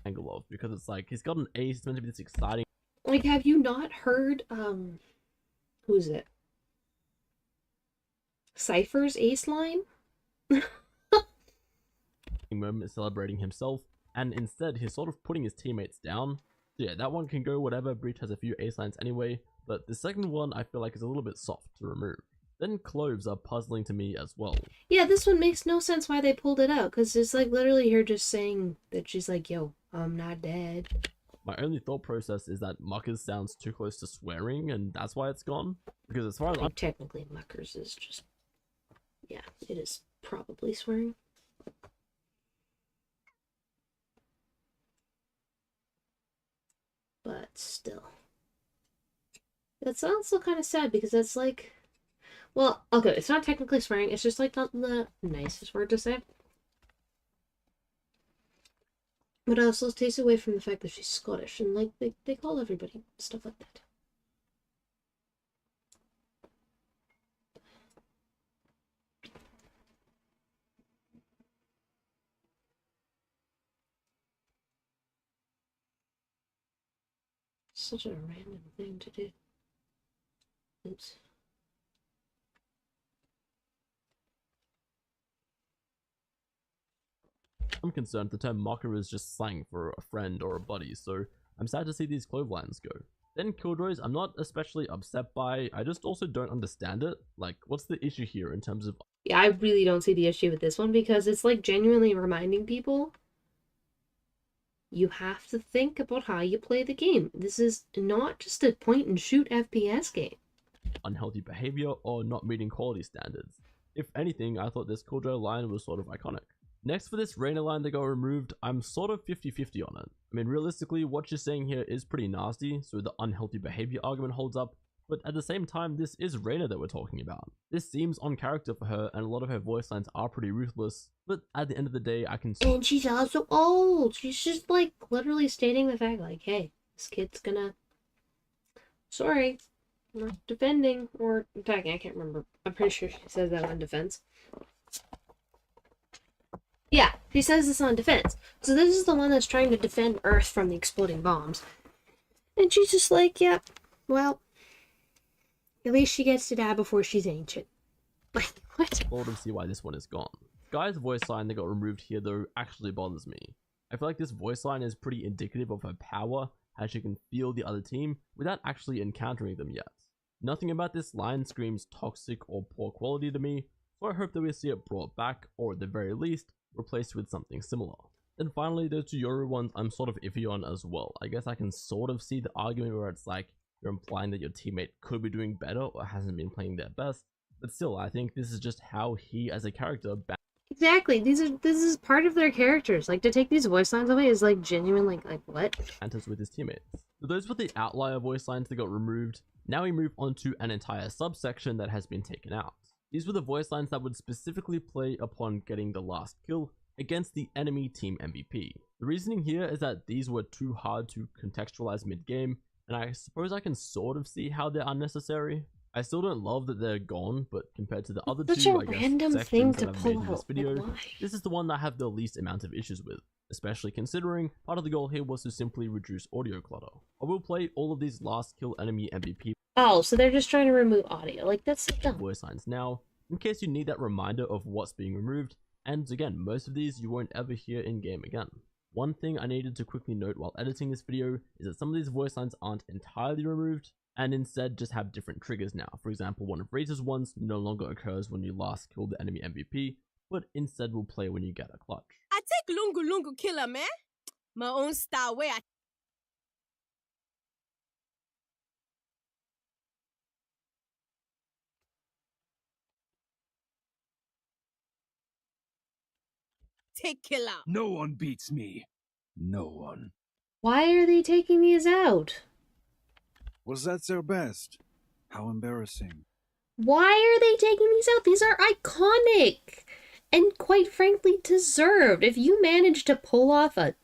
Angle of, because it's like, he's got an ace, it's meant to be this exciting... Like, have you not heard, who is it? Cypher's ace line? moment celebrating himself, and instead he's sort of putting his teammates down. So yeah, that one can go whatever. Breach has a few ace lines anyway, but the second one I feel like is a little bit soft to remove. Then cloves are puzzling to me as well. Yeah, this one makes no sense why they pulled it out, because it's like literally her just saying that she's like, yo, I'm not dead. My only thought process is that muckers sounds too close to swearing, and that's why it's gone. Because as far as I'm... Technically, muckers is just... Yeah, it is probably swearing. But still. That's also kind of sad, because that's like... Well, okay, it's not technically swearing, it's just like not the nicest word to say. But it also takes away from the fact that she's Scottish, and like, they call everybody stuff like that. Such a random thing to do. Oops. I'm concerned the term mocker is just slang for a friend or a buddy, so I'm sad to see these clove lines go. Then killjoys, I'm not especially upset by, I just also don't understand it. Like, what's the issue here in terms of... Yeah, I really don't see the issue with this one, because it's like genuinely reminding people you have to think about how you play the game. This is not just a point and shoot FPS game. Unhealthy behavior or not meeting quality standards. If anything, I thought this Killjoy line was sort of iconic. Next, for this Reyna line that got removed, I'm sort of 50-50 on it. I mean, realistically, what she's saying here is pretty nasty, so the unhealthy behavior argument holds up, but at the same time, this is Reyna that we're talking about. This seems on character for her, and a lot of her voice lines are pretty ruthless, but at the end of the day, I can And she's also old. She's just like literally stating the fact like, hey, this kid's gonna... Sorry, I'm not defending or attacking. I can't remember. I'm pretty sure she says that on defense. Yeah, she says this on defense. So this is the one that's trying to defend Earth from the exploding bombs. And she's just like, yeah, well, at least she gets to die before she's ancient. Like, what? sort of see why this one is gone. Guy's voice line that got removed here though actually bothers me. I feel like this voice line is pretty indicative of her power, how she can feel the other team without actually encountering them yet. Nothing about this line screams toxic or poor quality to me, so I hope that we see it brought back, or at the very least, replaced with something similar. Then finally, the two Yoru ones I'm sort of iffy on as well. I guess I can sort of see the argument where it's like, you're implying that your teammate could be doing better or hasn't been playing their best, but still, I think this is just how he as a character Exactly. This is part of their characters. Like, to take these voice lines away is like genuine, like what? Enters with his teammates. So those were the outlier voice lines that got removed. Now we move on to an entire subsection that has been taken out. These were the voice lines that would specifically play upon getting the last kill against the enemy team MVP. The reasoning here is that these were too hard to contextualize mid-game, and I suppose I can sort of see how they're unnecessary. I still don't love that they're gone, but compared to the other two, I guess, random sections thing that to I've made pull in this out. video, Why? this is the one that I have the least amount of issues with, especially considering part of the goal here was to simply reduce audio clutter. I will play all of these last kill enemy MVP Oh, so they're just trying to remove audio. Like, that's so dumb. voice lines now, in case you need that reminder of what's being removed, and again, most of these you won't ever hear in-game again. One thing I needed to quickly note while editing this video is that some of these voice lines aren't entirely removed, and instead just have different triggers now. For example, one of Razor's ones no longer occurs when you last kill the enemy MVP, but instead will play when you get a clutch. I take Lungu Lungu Killer, man. My own style way. I take Kill out. No one beats me. No one. Why are they taking these out? Was that their best? How embarrassing. Why are they taking these out? These are iconic and quite frankly deserved. If you manage to pull off a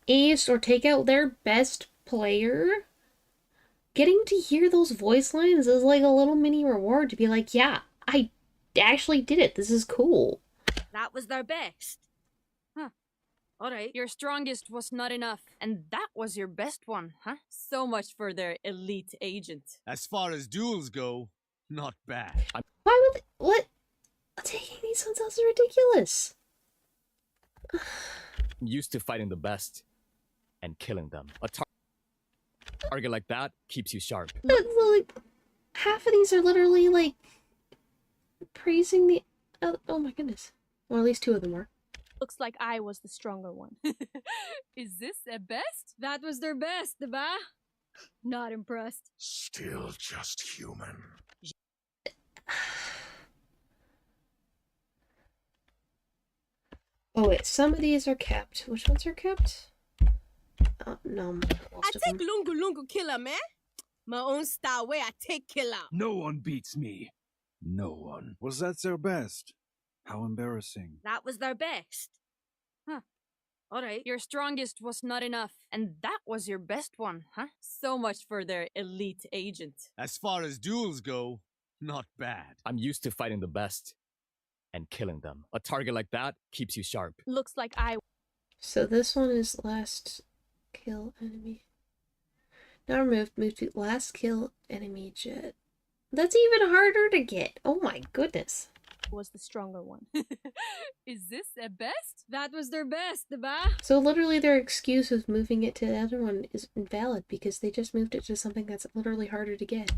ace or take out their best player, getting to hear those voice lines is like a little mini reward to be like, yeah, I actually did it. This is cool. That was their best. Huh. Alright. Your strongest was not enough, and that was your best one, huh? So much for their elite agent. As far as duels go, not bad. Why would they, what? Taking these ones out is ridiculous. I'm used to fighting the best and killing them. A target like that keeps you sharp. Like, half of these are literally like praising the oh my goodness. Well, at least two of them were. Looks like I was the stronger one. Is this a best? That was their best, ba? Not impressed. Still just human. Oh wait, some of these are kept. Which ones are kept? No, I take Lungu Lungu Killer, man. My own style way. I take Kill out. No one beats me. No one. Was that their best? How embarrassing. That was their best. Huh. Alright. Your strongest was not enough, and that was your best one, huh? So much for their elite agent. As far as duels go, not bad. I'm used to fighting the best and killing them. A target like that keeps you sharp. Looks like I... So this one is last kill enemy. Now removed, move to last kill enemy jet. That's even harder to get. Oh my goodness. Was the stronger one. Is this a best? That was their best, ba? So literally their excuse of moving it to the other one is invalid because they just moved it to something that's literally harder to get.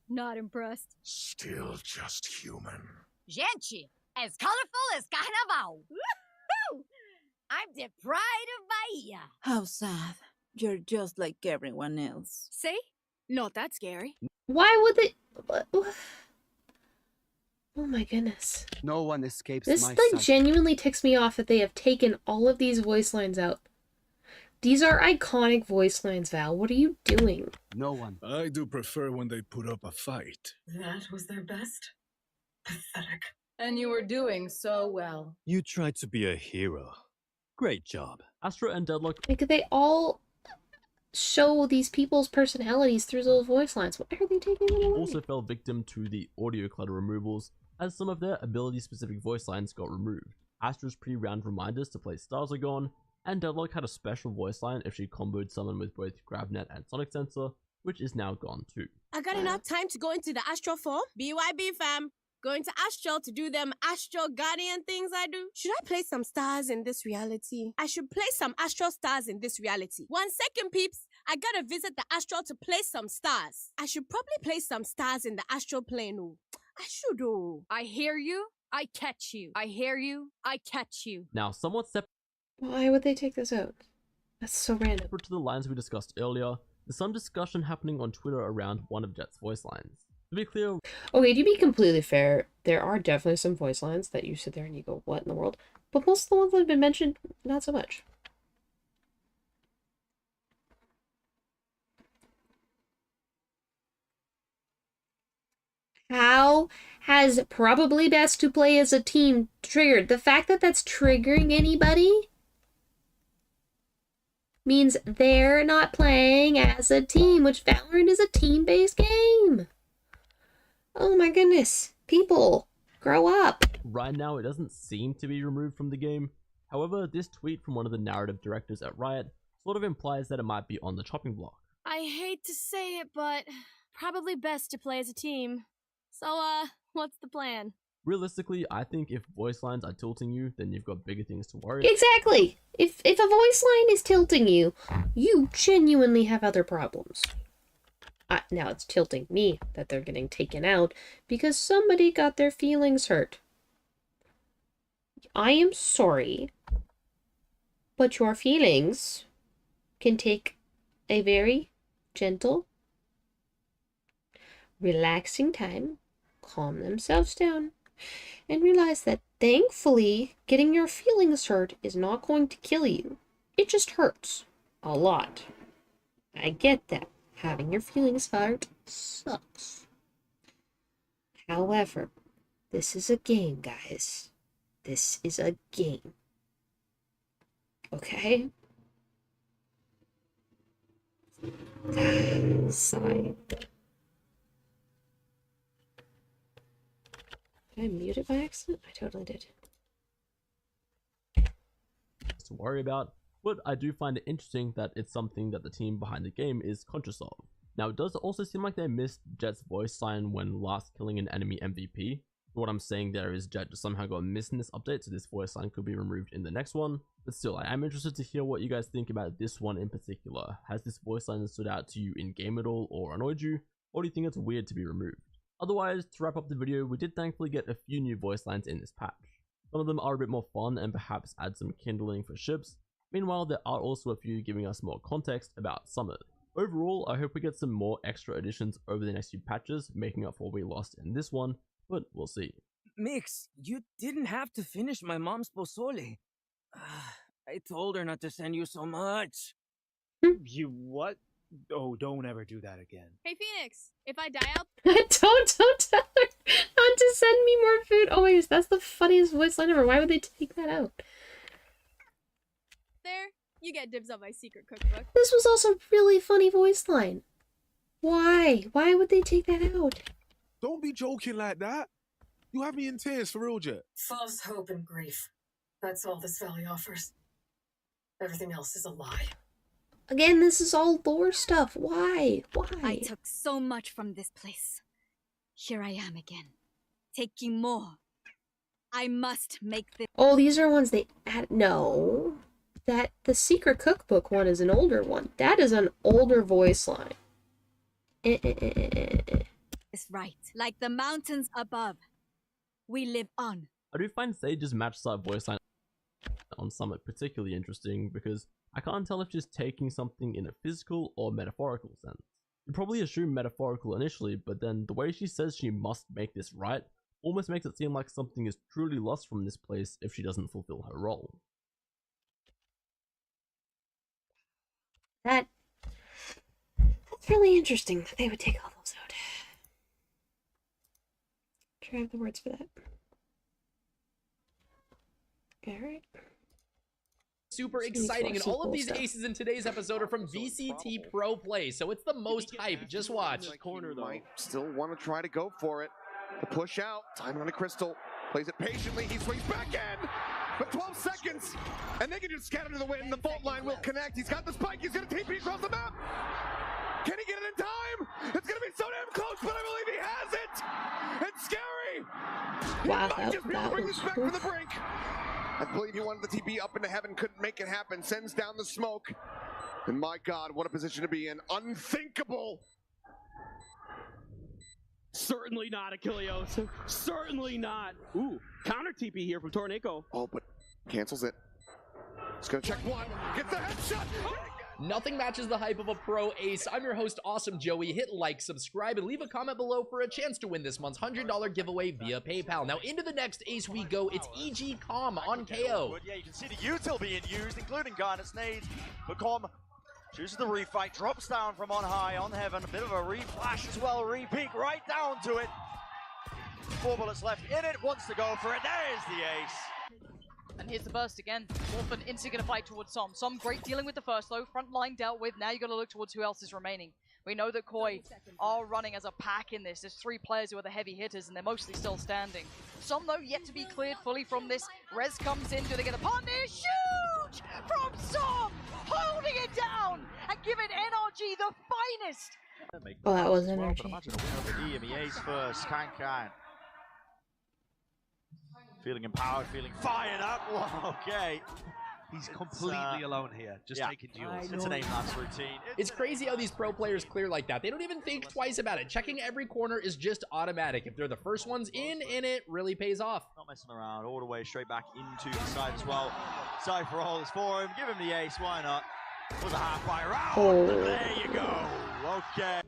Not impressed. Still just human. Gente, as colorful as Carnaval. Woo-hoo! I'm the pride of Bahia. How sad. You're just like everyone else. See? Not that scary. Why would they... Oh my goodness. No one escapes This my like sight. genuinely ticks me off that they have taken all of these voice lines out. These are iconic voice lines, Val. What are you doing? No one. I do prefer when they put up a fight. That was their best? Pathetic. And you were doing so well. You tried to be a hero. Great job. Astra and Deadlock. Like, they all show these people's personalities through those voice lines. Why are they taking them away? Also fell victim to the audio clutter removals, as some of their ability-specific voice lines got removed. Astra's pre-round reminders to play stars are gone, and Deadlock had a special voice line if she comboed someone with both GravNet and Sonic Sensor, which is now gone too. I got enough time to go into the Astral form? BYB fam. Going to Astral to do them Astral Guardian things I do? Should I play some stars in this reality? I should play some Astral stars in this reality. 1 second, peeps. I gotta visit the Astral to play some stars. I should probably play some stars in the Astral plane. Oh. I should, oh. I hear you, I catch you. I hear you, I catch you. Now, somewhat separate Why would they take this out? That's so random. to the lines we discussed earlier, there's some discussion happening on Twitter around one of Jet's voice lines. To be clear, Okay, to be completely fair, there are definitely some voice lines that you sit there and you go, what in the world? But most of the ones that have been mentioned, not so much. How has probably best to play as a team triggered? The fact that that's triggering anybody means they're not playing as a team, which Valorant is a team-based game. Oh my goodness. People, grow up. right now it doesn't seem to be removed from the game. However, this tweet from one of the narrative directors at Riot sort of implies that it might be on the chopping block. I hate to say it, but probably best to play as a team. So, what's the plan? Realistically, I think if voice lines are tilting you, then you've got bigger things to worry Exactly. If a voice line is tilting you, you genuinely have other problems. Now it's tilting me that they're getting taken out because somebody got their feelings hurt. I am sorry, but your feelings can take a very gentle, relaxing time, calm themselves down, and realize that thankfully getting your feelings hurt is not going to kill you. It just hurts a lot. I get that. Having your feelings hurt sucks. However, this is a game, guys. This is a game. Okay? Sigh. Did I mute it by accident? I totally did. to worry about, but I do find it interesting that it's something that the team behind the game is conscious of. Now, it does also seem like they missed Jet's voice line when last killing an enemy MVP. What I'm saying there is Jet just somehow got missed in this update, so this voice line could be removed in the next one. But still, I am interested to hear what you guys think about this one in particular. Has this voice line stood out to you in-game at all, or annoyed you, or do you think it's weird to be removed? Otherwise, to wrap up the video, we did thankfully get a few new voice lines in this patch. Some of them are a bit more fun and perhaps add some kindling for ships. Meanwhile, there are also a few giving us more context about Summit. Overall, I hope we get some more extra additions over the next few patches, making up for what we lost in this one, but we'll see. Mix, you didn't have to finish my mom's pozole. I told her not to send you so much. You what? Oh, don't ever do that again. Hey, Phoenix, if I die, I'll... Don't tell her not to send me more food. Oh my gosh, that's the funniest voice line ever. Why would they take that out? There, you get dibs on my secret cookbook. This was also a really funny voice line. Why? Why would they take that out? Don't be joking like that. You have me in tears for real, Jet. False hope and grief. That's all this valley offers. Everything else is a lie. Again, this is all lore stuff. Why? Why? I took so much from this place. Here I am again, taking more. I must make this. Oh, these are ones they add. No. The secret cookbook one is an older one. That is an older voice line. It's right. Like the mountains above. We live on. I do find Sage's match start voice line on Summit particularly interesting because I can't tell if she's taking something in a physical or metaphorical sense. You'd probably assume metaphorical initially, but then the way she says she must make this right almost makes it seem like something is truly lost from this place if she doesn't fulfill her role. That's really interesting that they would take all those out. Try to have the words for that. Alright. Super exciting, and all of these aces in today's episode are from VCT Pro Play, so it's the most hype. Just watch. Corner, might still want to try to go for it. The push out, time on a crystal, plays it patiently, he swings back in, but 12 seconds, and they can just scatter to the wind, the fault line will connect, he's got the spike, he's gonna TP across the map! Can he get it in time? It's gonna be so damn close, but I believe he has it! It's scary! Wow, he might just be able to bring this back from the brink! I believe he wanted the TP up into heaven, couldn't make it happen, sends down the smoke. And my God, what a position to be in. Unthinkable. Certainly not, Achilleos. Certainly not. Ooh, counter TP here from Tornico. Oh, but cancels it. He's gonna check one, gets the headshot. Nothing matches the hype of a pro ace. I'm your host, Awesome Joey. Hit like, subscribe, and leave a comment below for a chance to win this month's $100 giveaway via PayPal. Now, into the next ace we go. It's EG Com on KO. Yeah, you can see the util being used, including Garnet's nades. But Com chooses the refight, drops down from on high, on heaven. A bit of a reflash as well, repeat right down to it. 4 bullets left in it, wants to go for it. There's the ace. And here's the burst again. Orphan instantly gonna fight towards Som. Som great dealing with the first though. Front line dealt with. Now you gotta look towards who else is remaining. We know that Koi are running as a pack in this. There's 3 players who are the heavy hitters and they're mostly still standing. Som though yet to be cleared fully from this. Rez comes in. Do they get a partner? Huge from Som! Holding it down and giving NRG the finest. Well, that was energy. The ace first, Kankan. Feeling empowered, feeling fired up. Whoa, okay. He's completely alone here, just taking duels. It's an aim-lance routine. It's crazy how these pro players clear like that. They don't even think twice about it. Checking every corner is just automatic. If they're the first ones in, and it really pays off. Not messing around, all the way straight back into the side as well. Cypher all is for him. Give him the ace, why not? It was a half-fire round. Oh. There you go. Okay.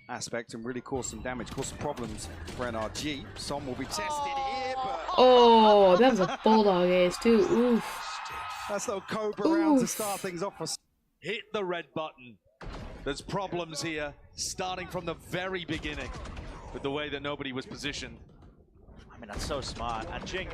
Aspect and really cause some damage, cause some problems for NRG. Som will be tested here, but... Oh, that was a bulldog ace too. Oof. That's little Cobra round to start things off for... Hit the red button. There's problems here, starting from the very beginning, with the way that nobody was positioned. I mean, that's so smart. And Jing,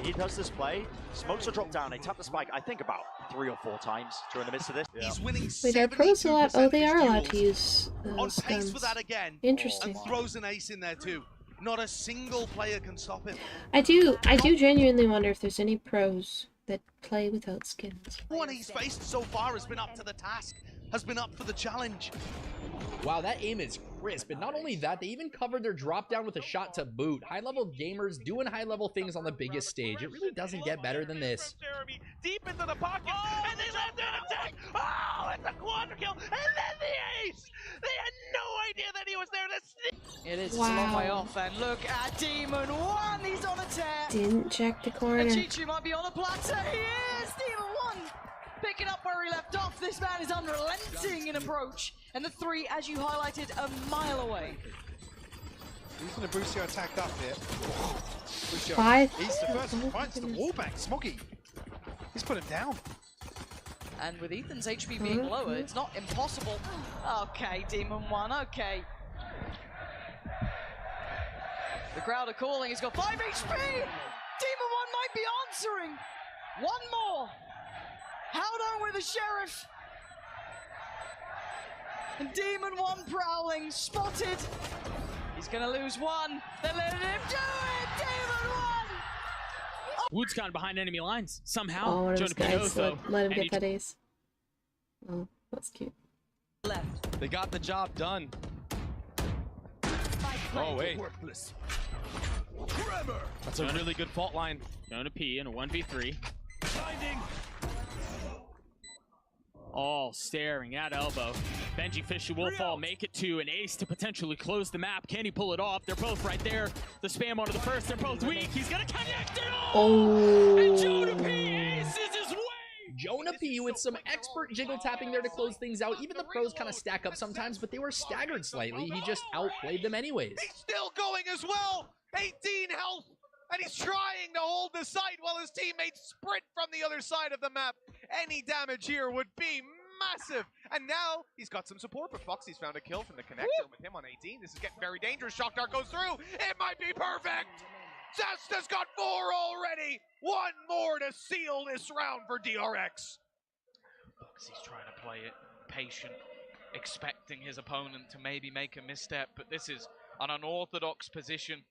he does this play, smokes will drop down, they tap the spike, I think about 3 or 4 times during the midst of this. He's winning. Wait, are pros allowed? Oh, they are allowed to use on pace guns. for that again. Interesting. And throws an ace in there too. Not a single player can stop him. I do genuinely wonder if there's any pros that play without skins. One he's faced so far has been up to the task, has been up for the challenge. Wow, that aim is crisp. And not only that, they even covered their drop down with a shot to boot. High-level gamers doing high-level things on the biggest stage. It really doesn't get better than this. Jeremy deep into the pocket, and they left an attack. Oh, it's a quadra kill, and then the ace. They had no idea that he was there to sneak. It is a long way off, and look at Demon 1. He's on a tear. Didn't check the corner. And Chichu might be on a plateau. He is. Demon 1 picking up where he left off. This man is unrelenting in approach. And the 3, as you highlighted, a mile away. Using the Brucio attacked up here. Brucio, 5. he's the first one, finds the wallbang. Smoggy. He's put him down. And with Ethan's HP being lower, it's not impossible. Okay, Demon 1, okay. The crowd are calling, he's got 5 HP! Demon 1 might be answering! 1 more! Held on with the Sheriff! And Demon 1 prowling, spotted! He's gonna lose 1, they're letting him do it! Demon 1! Wood's gone behind enemy lines, somehow. Oh, one of those Jonah guys Pinozo, let him and get that ace. Oh, that's cute. Left. They got the job done. Oh, wait. Worthless. That's a really good fault line. Jonah P in a 1v3. Finding. All staring at elbow. Benji Fisher will fall, make it to an ace to potentially close the map. Can he pull it off? They're both right there. The spam onto the first, they're both weak. He's gonna connect it all! Oh. And Jonah P aces his way! Jonah P with some expert jiggle tapping there to close things out. Even the pros kind of stack up sometimes, but they were staggered slightly. He just outplayed them anyways. He's still going as well. 18 health, and he's trying to hold the site while his teammates sprint from the other side of the map. Any damage here would be massive. And now he's got some support, but Foxy's found a kill from the connector with him on 18. This is getting very dangerous. Shock Dart goes through. It might be perfect. Zesta's got 4 already. One more to seal this round for DRX. Foxy's trying to play it patient, expecting his opponent to maybe make a misstep, but this is an unorthodox position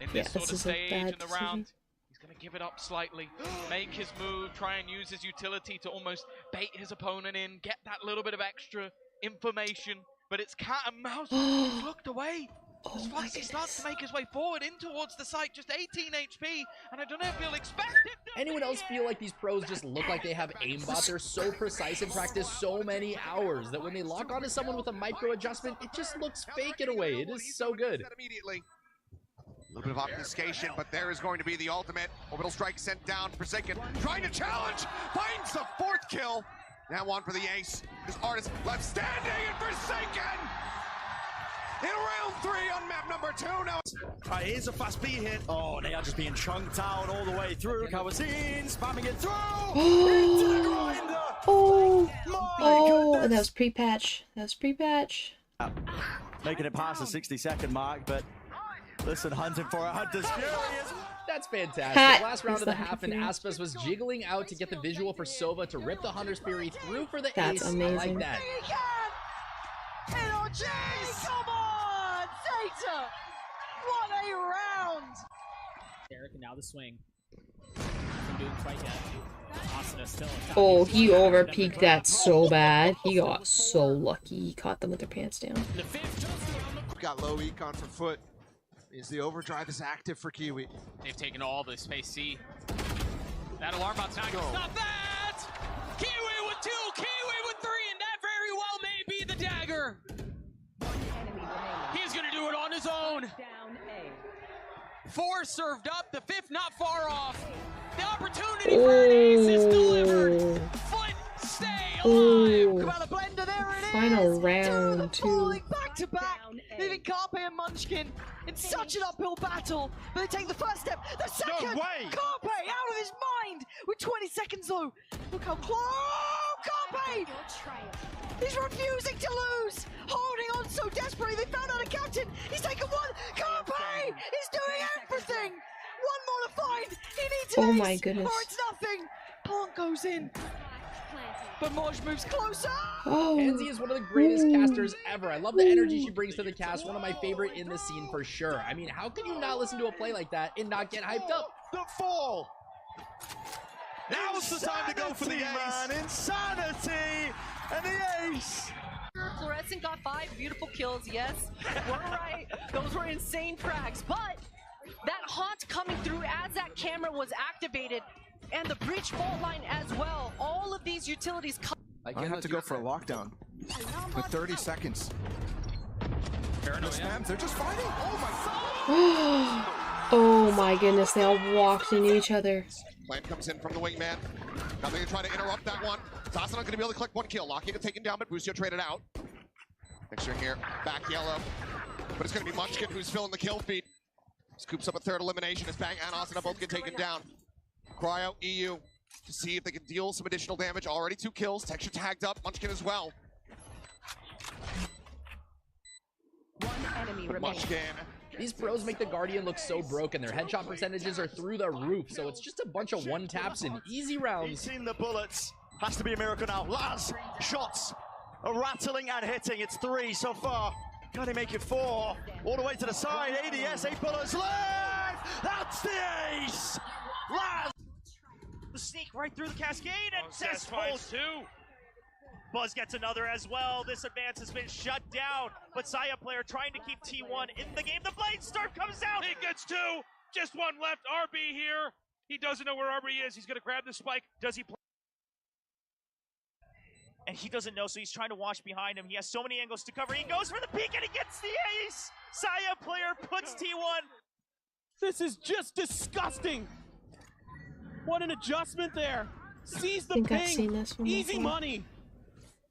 in this sort of stage in the round. He's going to give it up slightly, make his move, try and use his utility to almost bait his opponent in, get that little bit of extra information, but it's cat and mouse. He's looked away. As Foxy starts to make his way forward in towards the site, just 18 HP, and I don't know if you'll expect it. Anyone else feel like these pros just look like they have aimbot? They're so precise and practice so many hours that when they lock onto someone with a micro adjustment, it just looks fake in a way. It is so good. Immediately. A little bit of obfuscation, but there is going to be the ultimate. Orbital strike sent down. Forsaken trying to challenge, finds the 4th kill. Now on for the ace. This artist left standing, and Forsaken in round 3 on map number 2 now. Right, here's a fast B hit. Oh, they are just being chunked out all the way through. Kawazin spamming it through. Into the grinder. Oh, and that was pre-patch. That was pre-patch. Making it past the 60-second mark, but listen, hunting for a Hunter's Fury is... That's fantastic. Last round of the half, and Aspas was jiggling out to get the visual for Sova to rip the Hunter's Fury through for the ace. That's amazing. I like that. NRGs! Come on! Zeta! What a round! Derek, and now the swing. Isn't doing quite yet. Asuna still attacking. Oh, he overpeaked that so bad. He got so lucky. He caught them with their pants down. We've got low econ for Foot. Is the overdrive is active for Kiwi? They've taken all the space C. That alarm bot's not gonna stop that! Kiwi with 2, Kiwi with 3, and that very well may be the dagger. He's gonna do it on his own. 4 served up, the 5th not far off. The opportunity for an ace is delivered. Foot, stay alive. Come out of blender, there it is. Final round 2. Falling back to back, leaving Carpe and Munchkin in such an uphill battle. But they take the first step, the second. No way. Carpe out of his mind with 20 seconds though. Look how close. Oh, Carpe! He's refusing to lose, holding on so desperately. They found out a captain. He's taken 1. Carpe is doing everything. 1 more to find. He needs an Oh ace, my goodness. or it's nothing. Plant goes in. But Moj moves closer. Oh. Pansy is one of the greatest casters ever. I love the energy she brings to the cast. One of my favorite in the scene for sure. I mean, how can you not listen to a play like that and not get hyped up? The fall. Now's the time to go for the ace. Man. Insanity and the ace. Fluorescent got 5 beautiful kills, yes. We're right. Those were insane frags. But that haunt coming through as that camera was activated, and the breach fault line as well. All of these utilities come. I have to go for a lockdown with 30 seconds. No spams, they're just fighting. Oh my god! Oh my goodness, they all walked into each other. Plan comes in from the wingman. Nothing to try to interrupt that one. Zasana going to be able to collect 1 kill. Locking it taken down, but Busio traded out. Picturing here, back yellow. But it's going to be Munchkin who's filling the kill feed. Scoops up a 3rd elimination as Bang and Asuna both get taken down. Cryo, EU, to see if they can deal some additional damage. Already 2 kills. Texture tagged up. Munchkin as well. 1 enemy remains. Munchkin. These pros make the Guardian look so broken. Their headshot percentages are through the roof, so it's just a bunch of 1-taps and easy rounds. He's seen the bullets. Has to be a miracle now. Laz, shots are rattling and hitting. It's 3 so far. Can he make it 4? All the way to the side. ADS, 8 bullets left. That's the ace. Laz. The sneak right through the cascade, and Cess falls 2. Buzz gets another as well. This advance has been shut down, but Saya player trying to keep T1 in the game. The Blade Star comes out. He gets 2. Just 1 left. RB here. He doesn't know where RB is. He's going to grab the spike. Does he play? And he doesn't know, so he's trying to watch behind him. He has so many angles to cover. He goes for the peek, and he gets the ace. Saya player puts T1. This is just disgusting. What an adjustment there. Sees the I think I've ping. seen this one Easy before. money.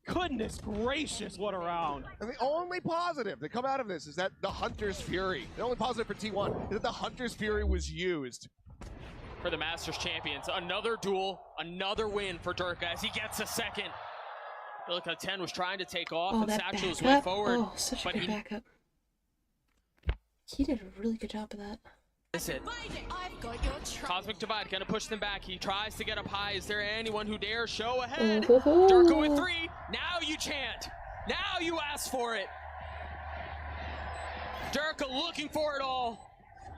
Goodness gracious, what a round. And the only positive that come out of this is that the Hunter's Fury, the only positive for T1 is that the Hunter's Fury was used. For the Masters champions, another duel, another win for Durka as he gets a second. I feel like 10 was trying to take off and Satchel was way forward. Oh, such a good backup. He did a really good job of that. Listen, Cosmic Divide gonna push them back. He tries to get up high. Is there anyone who dares show ahead? Durka with 3. Now you chant. Now you ask for it. Durka looking for it all.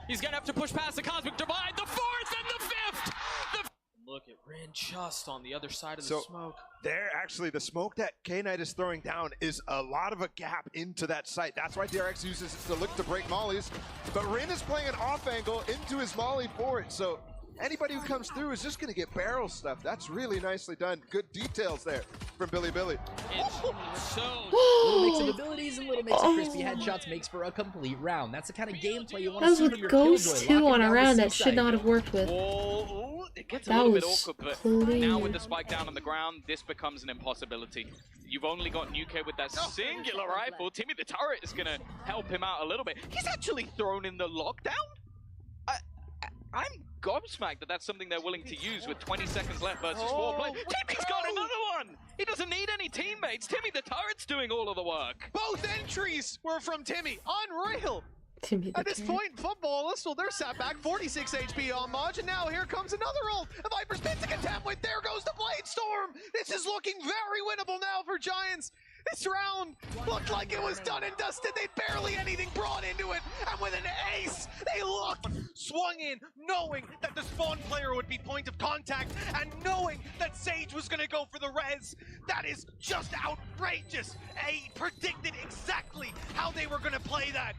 He's gonna have to push past the Cosmic Divide. The 4th and the 5th. Look at Rin just on the other side of the smoke. There, actually, the smoke that K-Knight is throwing down is a lot of a gap into that site. That's why DRX uses it to look to break mollies. But Rin is playing an off angle into his molly for it. So anybody who comes through is just going to get barrel stuff. That's really nicely done. Good details there from Billy. Little mix of abilities and little mix of crispy headshots makes for a complete round. That's the kind of gameplay you want to see from your Ghost 2 on a round that should not have worked with. It gets a That little bit was awkward, but clean. now with the spike down on the ground, this becomes an impossibility. You've only got Nuke with that singular rifle. Timmy the Turret is going to help him out a little bit. He's actually thrown in the lockdown. I'm gobsmacked that that's something they're willing to use with 20 seconds left versus 4 players. Timmy's got another one! He doesn't need any teammates. Timmy the Turret's doing all of the work. Both entries were from Timmy. Unreal. Timmy At this point in football, Listel, they're sat back 46 HP on Maj, and now here comes another ult. A Viper's been to contend with. There goes the Blade Storm. This is looking very winnable now for Giants. This round looked like it was done and dusted. They barely anything brought into it. And with an ace, they looked, swung in, knowing that the spawn player would be point of contact, and knowing that Sage was going to go for the res. That is just outrageous. A predicted exactly how they were going to play that.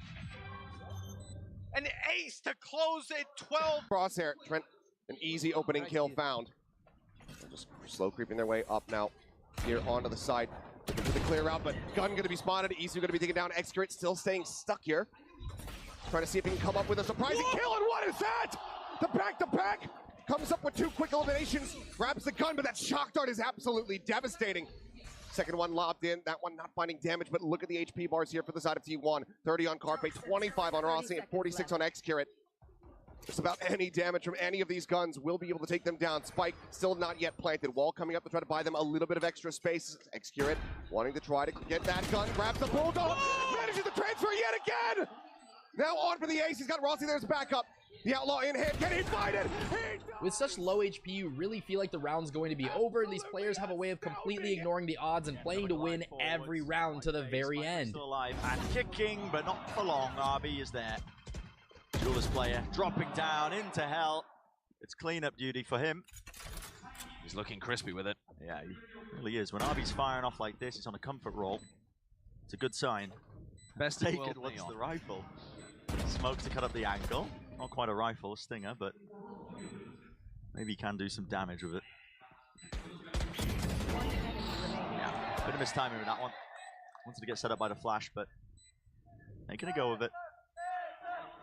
An ace to close it 12. Crosshair, Trent, an easy opening kill found. They're just slow creeping their way up now, here onto the side. Looking for the clear route, but Gun gonna be spotted. Easy gonna be taken down. Excurate still staying stuck here. Trying to see if he can come up with a surprising kill, and what is that? The back-to-back comes up with 2 quick eliminations, grabs the gun, but that shock dart is absolutely devastating. Second one lobbed in, that one not finding damage, but look at the HP bars here for the side of T1. 30 on Carpe, 25 on Rossi, and 46 on Excurate. Just about any damage from any of these guns will be able to take them down. Spike still not yet planted. Wall coming up to try to buy them a little bit of extra space. Excurate wanting to try to get that gun, grabs the Bulldog, manages to transfer yet again! Now on for the ace, he's got Rossi there as backup. The Outlaw in hand, can he find it? With such low HP, you really feel like the round's going to be over, and these players have a way of completely ignoring the odds and playing to win every round to the very end. Still alive and kicking, but not for long. RB is there. Duelist player dropping down into hell. It's cleanup duty for him. He's looking crispy with it. Yeah, he really is. When RB's firing off like this, he's on a comfort roll. It's a good sign. Best taken wants the rifle. Smoke to cut up the angle. Not quite a rifle, a stinger, but maybe he can do some damage with it. Yeah, bit of mistiming with that one. Wanted to get set up by the flash, but making a go of it.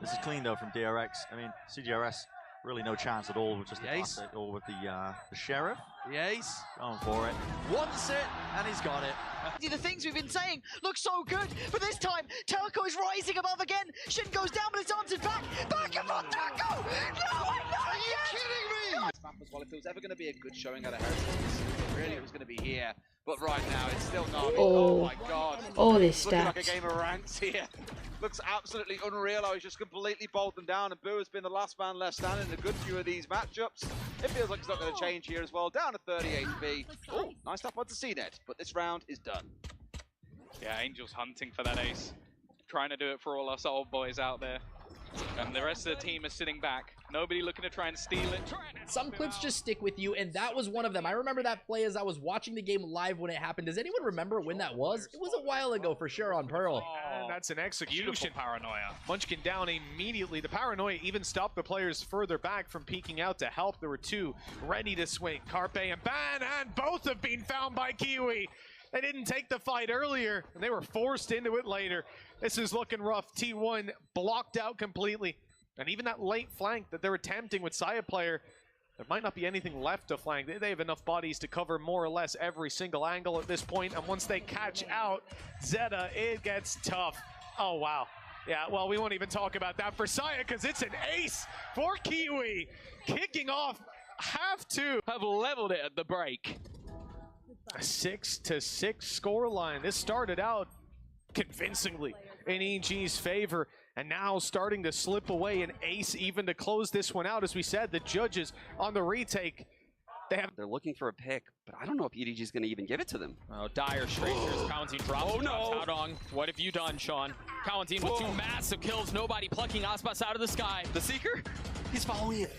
This is clean though from DRX. I mean, CGRS really no chance at all with just the Ace. classic or with the sheriff. The ace. Going for it. Wants it, and he's got it. The things we've been saying look so good, but this time Turco is rising above again. Shin goes down, but it's answered back. Back up on Turco! No, I'm not! Are you kidding me? Map as well. If it was ever going to be a good showing out of Heretics, really it was going to be here. But right now, it's still not. Oh. Oh my god. Oh, they It's looking like a stacked. game of ranks here. Looks absolutely unreal. I was just completely bowled them down, and Boo has been the last man left standing in a good few of these matchups. It feels like it's not going to change here as well. Down to 30 HP. Oh, nice stuff onto CNET, but this round is done. Yeah, Angel's hunting for that ace. Trying to do it for all us old boys out there. And the rest of the team is sitting back. Nobody looking to try and steal it. Some clips just stick with you, and that was one of them. I remember that play as I was watching the game live when it happened. Does anyone remember when that was? It was a while ago for sure on Pearl. And that's an execution. Beautiful paranoia. Munchkin down immediately. The paranoia even stopped the players further back from peeking out to help. There were 2 ready to swing. Carpe and Ban, and both have been found by Kiwi. They didn't take the fight earlier, and they were forced into it later. This is looking rough. T1 blocked out completely. And even that late flank that they're attempting with Saya player, There might not be anything left to flank. They have enough bodies to cover more or less every single angle at this point, and once they catch out Zeta, it gets tough. Oh, wow. Yeah, well, we won't even talk about that for Saya, because it's an ace for Kiwi. Kicking off half two. Have leveled it at the break. A 6-6 scoreline. This started out convincingly in EG's favor, and now starting to slip away. An ace even to close this one out. As we said, the judges on the retake, they're looking for a pick, but I don't know if EDG is going to even give it to them. Oh, dire strangers. Kawantine drops. Oh no! Out on. What have you done, Sean? Kawantine with 2 massive kills. Nobody plucking Aspas out of the sky. The Seeker? He's following it.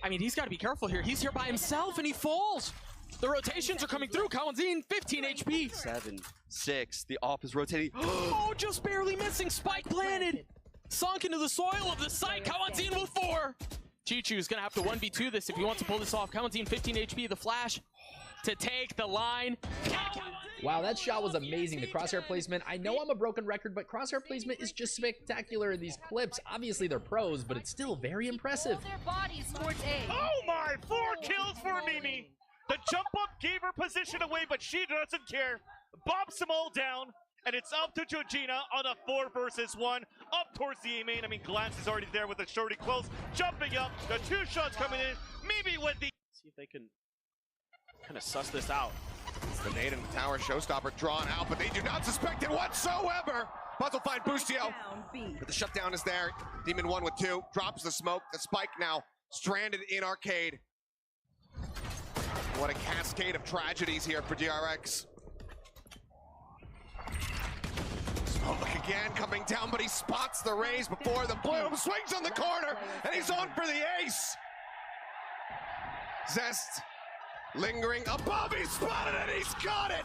I mean, he's got to be careful here. He's here by himself, and he falls. The rotations are coming through. Kawantine, 15 HP. 7, 6. The AWP is rotating. Oh, just barely missing. Spike planted. Sunk into the soil of the site. Kawantine with 4. Chichu's going to have to 1v2 this if he wants to pull this off. Kawantine, 15 HP. The flash to take the line. Wow, that shot was amazing. The crosshair placement. I know I'm a broken record, but crosshair placement is just spectacular in these clips. Obviously, they're pros, but it's still very impressive. Their bodies towards A. Oh my, 4 kills for Mimi. The jump up gave her position away, but she doesn't care. Bobs them all down, and it's up to Georgina on a 4 versus 1. Up towards the A main. I mean, Glance is already there with the shorty close. Jumping up, the 2 shots coming in. Mimi with the... See if they can kind of suss this out. It's the nade in the tower showstopper drawn out, but they do not suspect it whatsoever. Puzzle find Bustio, but the shutdown is there. Demon 1 with 2, drops the smoke. The spike now stranded in arcade. What a cascade of tragedies here for DRX. Smoke again coming down, but he spots the raise before the bloom. Swings on the corner, and he's on for the ace. Zest lingering above, he's spotted it, he's got it!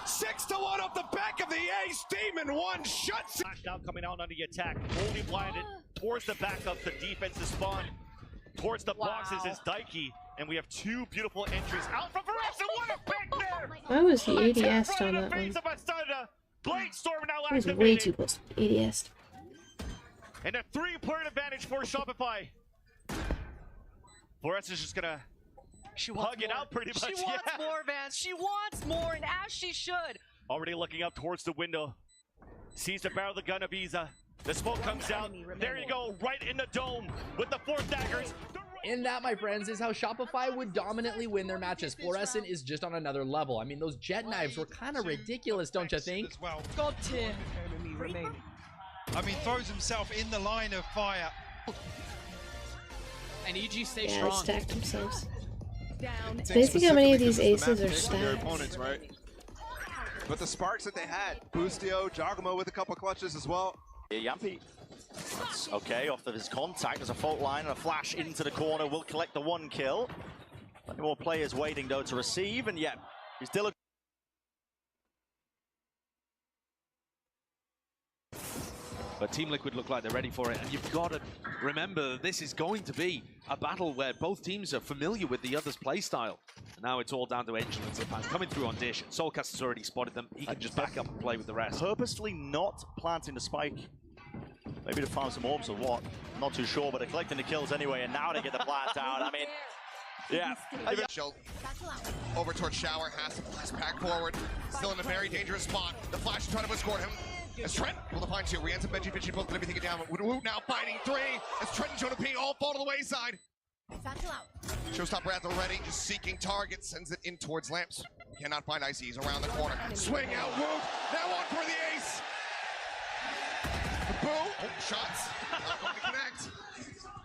6-1 off the back of the ace. Demon 1 shuts it. Flashed out, coming out on the attack. Only blinded towards the backup. The defense is spawned. Towards the boxes is Daiki. And we have 2 beautiful entries out from Varese. What a pick there! Why was he ADS on that one? Blade Storm now He was way too close to ADS. And a 3-point advantage for Shopify. Varese is just gonna hug it out pretty much. She wants more, Vance. She wants more, and as she should. Already looking up towards the window. Sees the barrel of the gun of Iza. The smoke comes out. There you go, right in the dome with the 4 daggers. And that, my friends, is how Shopify would dominantly win their matches. Fluorescent is just on another level. I mean, those jet knives were kind of ridiculous, don't you think? God tier. I mean, throws himself in the line of fire. And EG stays Yeah, strong. they stacked themselves. Basically, how many of these aces are stacked? Opponents, right? But the sparks that they had, Bustio, Giacomo with a couple clutches as well. Yeah, Yampi. That's okay, off of his contact. There's a fault line and a flash into the corner. Will collect the 1 kill. Plenty more players waiting, though, to receive. And yet, he's still... But Team Liquid look like they're ready for it. And you've got to remember that this is going to be a battle where both teams are familiar with the other's playstyle. And now it's all down to Angel and Zipan coming through on Dish. Soulcast has already spotted them. He can just back up and play with the rest. Purposely not planting the spike. Maybe to farm some orbs or what. I'm not too sure, but they're collecting the kills anyway, and now they get the plant down. I mean, yeah. Over towards Shower, has to flash back forward. Still in a very dangerous spot. The flash trying to escort him. As Trent will find 2. Rienza, Benji, both going to be taken down. But Woot now finding 3. As Trent and Jonah P all fall to the wayside. Showstopper at the ready, just seeking targets. Sends it in towards Lamps. Cannot find Icy. He's around the corner. Swing out, Woot. Now on for the ace. Boom. Oh, shots. Not going to connect.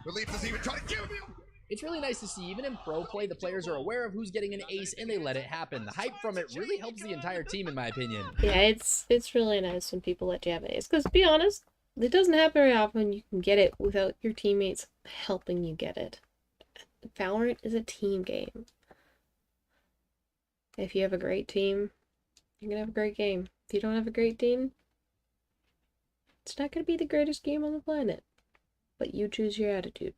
Relief doesn't even try to give him. It's really nice to see, even in pro play, the players are aware of who's getting an ace and they let it happen. The hype from it really helps the entire team, in my opinion. Yeah, it's really nice when people let you have an ace. Because to be honest, it doesn't happen very often you can get it without your teammates helping you get it. Valorant is a team game. If you have a great team, you're going to have a great game. If you don't have a great team, it's not going to be the greatest game on the planet. But you choose your attitude.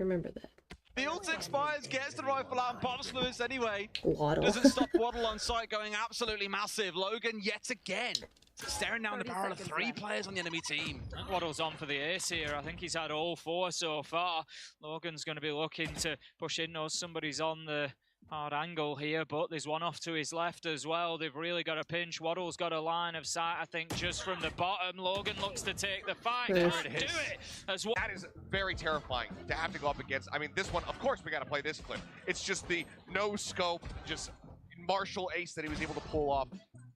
Remember that. The ult expires, gets the rifle out and pops Lewis anyway. Waddle. Doesn't stop Waddle on site going absolutely massive. Logan yet again staring down the barrel of 3 players on the enemy team. I think Waddle's on for the ace here. I think he's had all 4 so far. Logan's going to be looking to push in. Knows somebody's on the hard angle here, but there's one off to his left as well. They've really got a pinch. Waddle's got a line of sight, I think, just from the bottom. Logan looks to take the fight. There Do it is. it as well. That is very terrifying to have to go up against. I mean, this one, of course, we got to play this clip. It's just the no scope, just Marshall ace that he was able to pull off.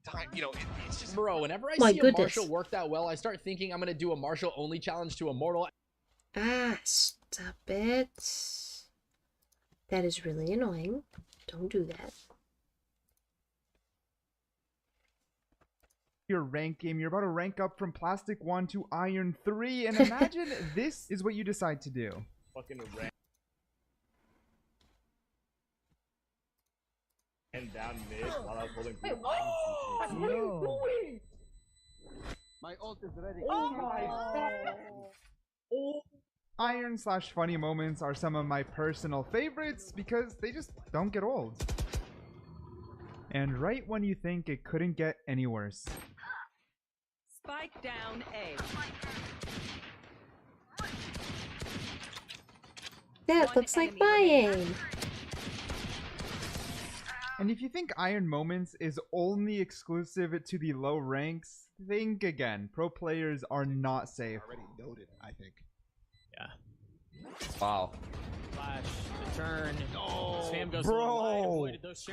Time, you know, it's just. Bro, whenever I My see goodness. a Marshall work that well, I start thinking I'm gonna do a Marshall only challenge to Immortal. Ah, stop it. That is really annoying. Don't do that. Your rank game, you're about to rank up from Plastic 1 to Iron 3, and imagine this is what you decide to do. Fucking rank. And down mid while I was holding. Wait, what? What are you doing? My ult is ready. Oh my god. Iron/funny moments are some of my personal favorites because they just don't get old. And right when you think it couldn't get any worse. Spike down A. That looks like my aim. And if you think Iron Moments is only exclusive to the low ranks, think again. Pro players are not safe. Already noted, I think. Yeah. Wow. Flash, the turn. Oh, Sam goes bro. wide. Avoided those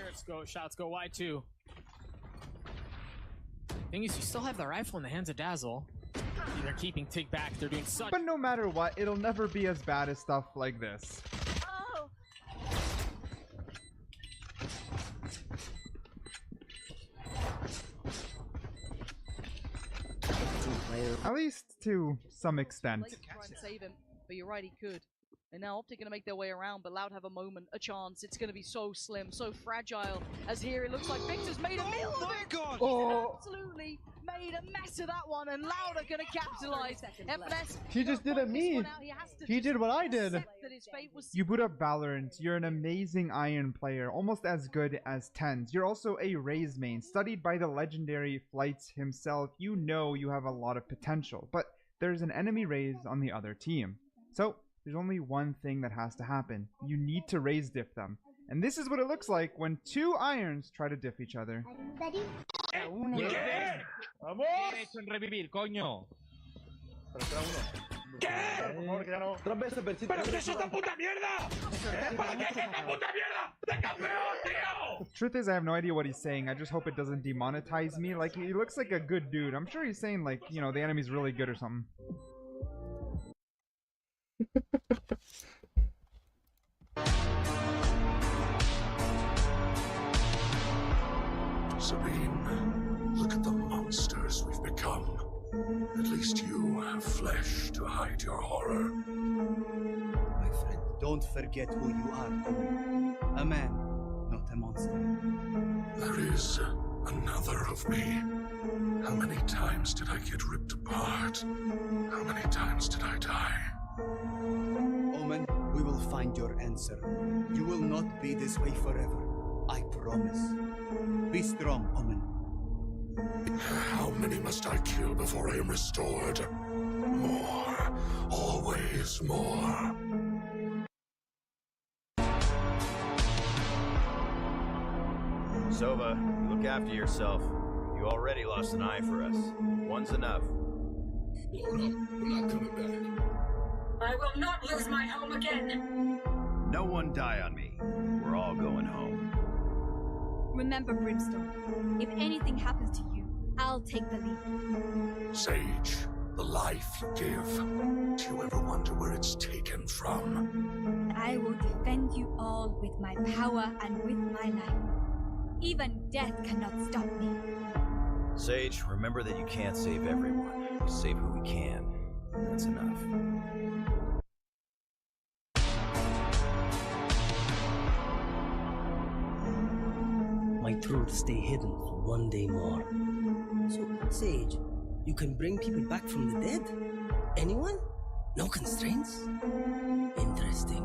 shots go wide too. Thing is, you still have the rifle in the hands of Dazzle. They're keeping Tig back. They're doing such. But no matter what, it'll never be as bad as stuff like this. Oh. At least to some extent. Blake try and save him, but you're right, he could. And now Optic gonna make their way around, but Loud have a moment, a chance. It's gonna be so slim, so fragile. As here it looks like Victor's made a meal of it. Oh. Absolutely made a mess of that one, and Loud are gonna capitalize. FNS. He just didn't me. He did what I did. That his fate was You boot up Valorant, you're an amazing Iron player, almost as good as Tens. You're also a Raze main, studied by the legendary Flights himself. You know you have a lot of potential, but there's an enemy Raze on the other team. So, there's only one thing that has to happen. You need to Raze diff them. And this is what it looks like when 2 Irons try to diff each other. Truth is, I have no idea what he's saying. I just hope it doesn't demonetize me. Like, he looks like a good dude. I'm sure he's saying, like, you know, the enemy's really good or something. Sabine, look at the monsters we've become. At least you have flesh to hide your horror. My friend, don't forget who you are, Owen. A man, not a monster. There is another of me. How many times did I get ripped apart? How many times did I die? Omen, we will find your answer. You will not be this way forever. I promise. Be strong, Omen. How many must I kill before I am restored? More. Always more. Sova, look after yourself. You already lost an eye for us. One's enough. I'm not coming back. I will not lose my home again. No one die on me. We're all going home. Remember, Brimstone, if anything happens to you, I'll take the lead. Sage, the life you give. Do you ever wonder where it's taken from? I will defend you all with my power and with my life. Even death cannot stop me. Sage, remember that you can't save everyone. We save who we can. That's enough. My truth stay hidden for one day more. So, Sage, you can bring people back from the dead? Anyone? No constraints? Interesting.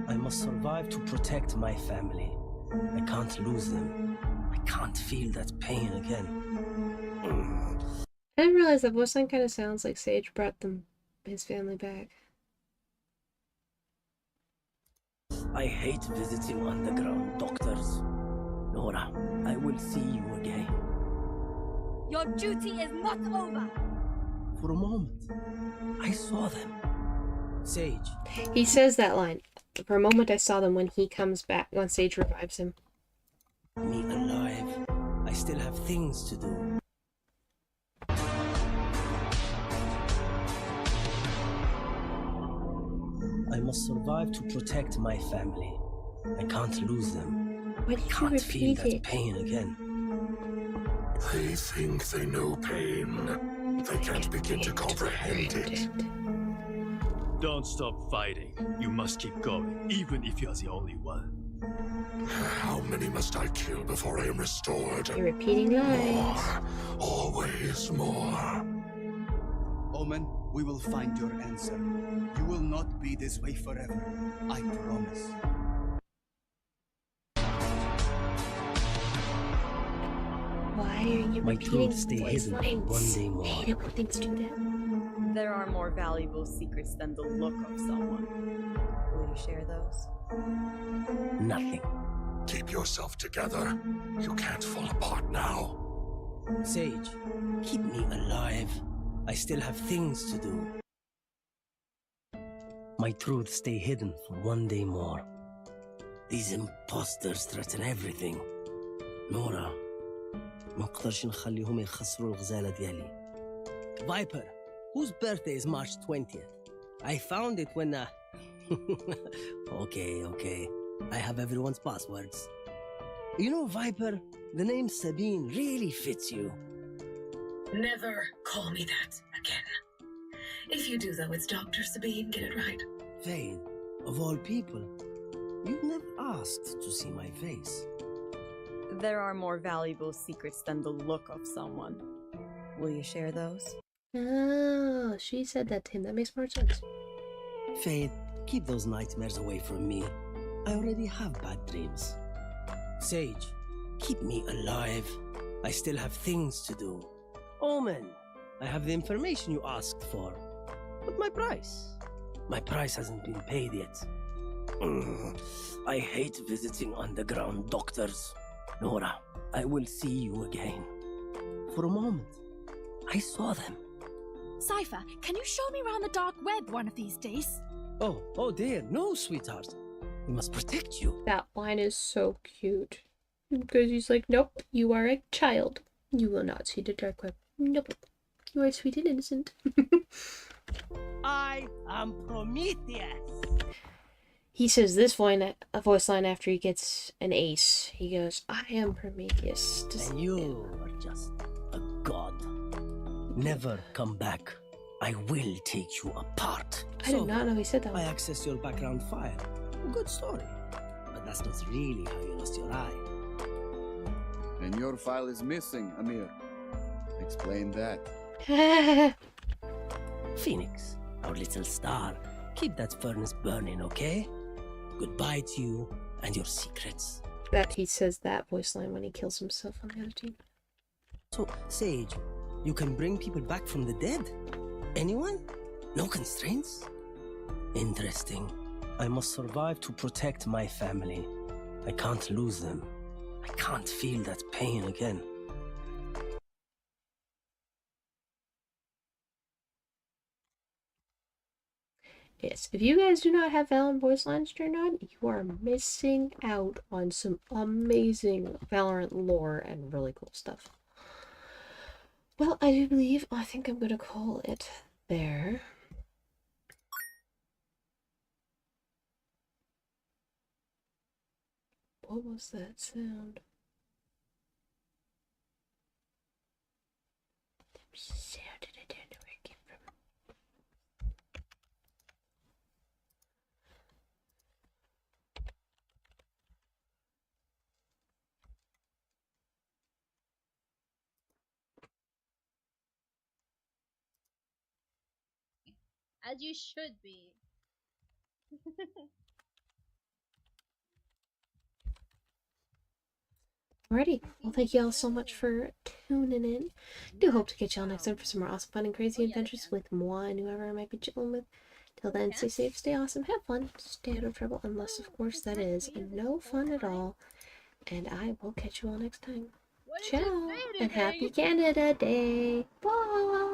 I must survive to protect my family. I can't lose them. I can't feel that pain again. I didn't realize that voice line kind of sounds like Sage brought his family back. I hate visiting underground doctors. Nora, I will see you again. Your duty is not over. For a moment, I saw them. Sage. He says that line. For a moment I saw them when he comes back, when Sage revives him. Me alive. I still have things to do. I must survive to protect my family. I can't lose them. Why did I you can't feel repeat that it? pain again. They think they know pain. They can't begin to comprehend it. Don't stop fighting. You must keep going, even if you're the only one. How many must I kill before I am restored? You're repeating lines. More. Always more. Omen, we will find your answer. You will not be this way forever. I promise. Why are you My repeating truths stay voice hidden for lines? one day more. I hate it when things do that. There are more valuable secrets than the look of someone. Will you share those? Nothing. Keep yourself together. You can't fall apart now. Sage, keep me alive. I still have things to do. My truths stay hidden for one day more. These imposters threaten everything. Nora, ما نقدرش نخليهم يخسروا الغزالة ديالي. Viper, whose birthday is March 20th? I found it when Okay. I have everyone's passwords. You know, Viper, the name Sabine really fits you. Never call me that again. If you do, though, it's Dr. Sabine. Get it right. Faye, of all people, you never asked to see my face. There are more valuable secrets than the look of someone. Will you share those? Oh, she said that to him. That makes more sense. Faye, keep those nightmares away from me. I already have bad dreams. Sage, keep me alive. I still have things to do. Omen, I have the information you asked for. But my price? My price hasn't been paid yet. I hate visiting underground doctors. Nora, I will see you again. For a moment, I saw them. Cypher, can you show me around the dark web one of these days? Oh dear, no, sweetheart. We must protect you. That line is so cute. Because he's like, nope, you are a child. You will not see the dark web. Nope. You are sweet and innocent. I am Prometheus. He says this voice line after he gets an ace. He goes, I am Prometheus. And you are just a god. Never come back. I will take you apart. I did not know he said that. I accessed your background file. Good story. But that's not really how you lost your eye. And your file is missing, Amir. Explain that. Phoenix, our little star, keep that furnace burning, okay? Goodbye to you and your secrets. That he says that voice line when he kills himself on the other team. So, Sage, you can bring people back from the dead? Anyone? No constraints? Interesting. I must survive to protect my family. I can't lose them. I can't feel that pain again. Yes, if you guys do not have Valorant voice lines turned on, you are missing out on some amazing Valorant lore and really cool stuff. Well, I think I'm gonna call it there. What was that sound? Sound did I don't know where it came from. As you should be. Alrighty, well thank you all so much for tuning in. Do hope to catch y'all next time for some more awesome fun and crazy adventures with moi and whoever I might be chilling with. Till then, stay safe, stay awesome, have fun, stay out of trouble, unless of course that is no fun at all. And I will catch you all next time. Ciao, and happy Canada Day. Bye.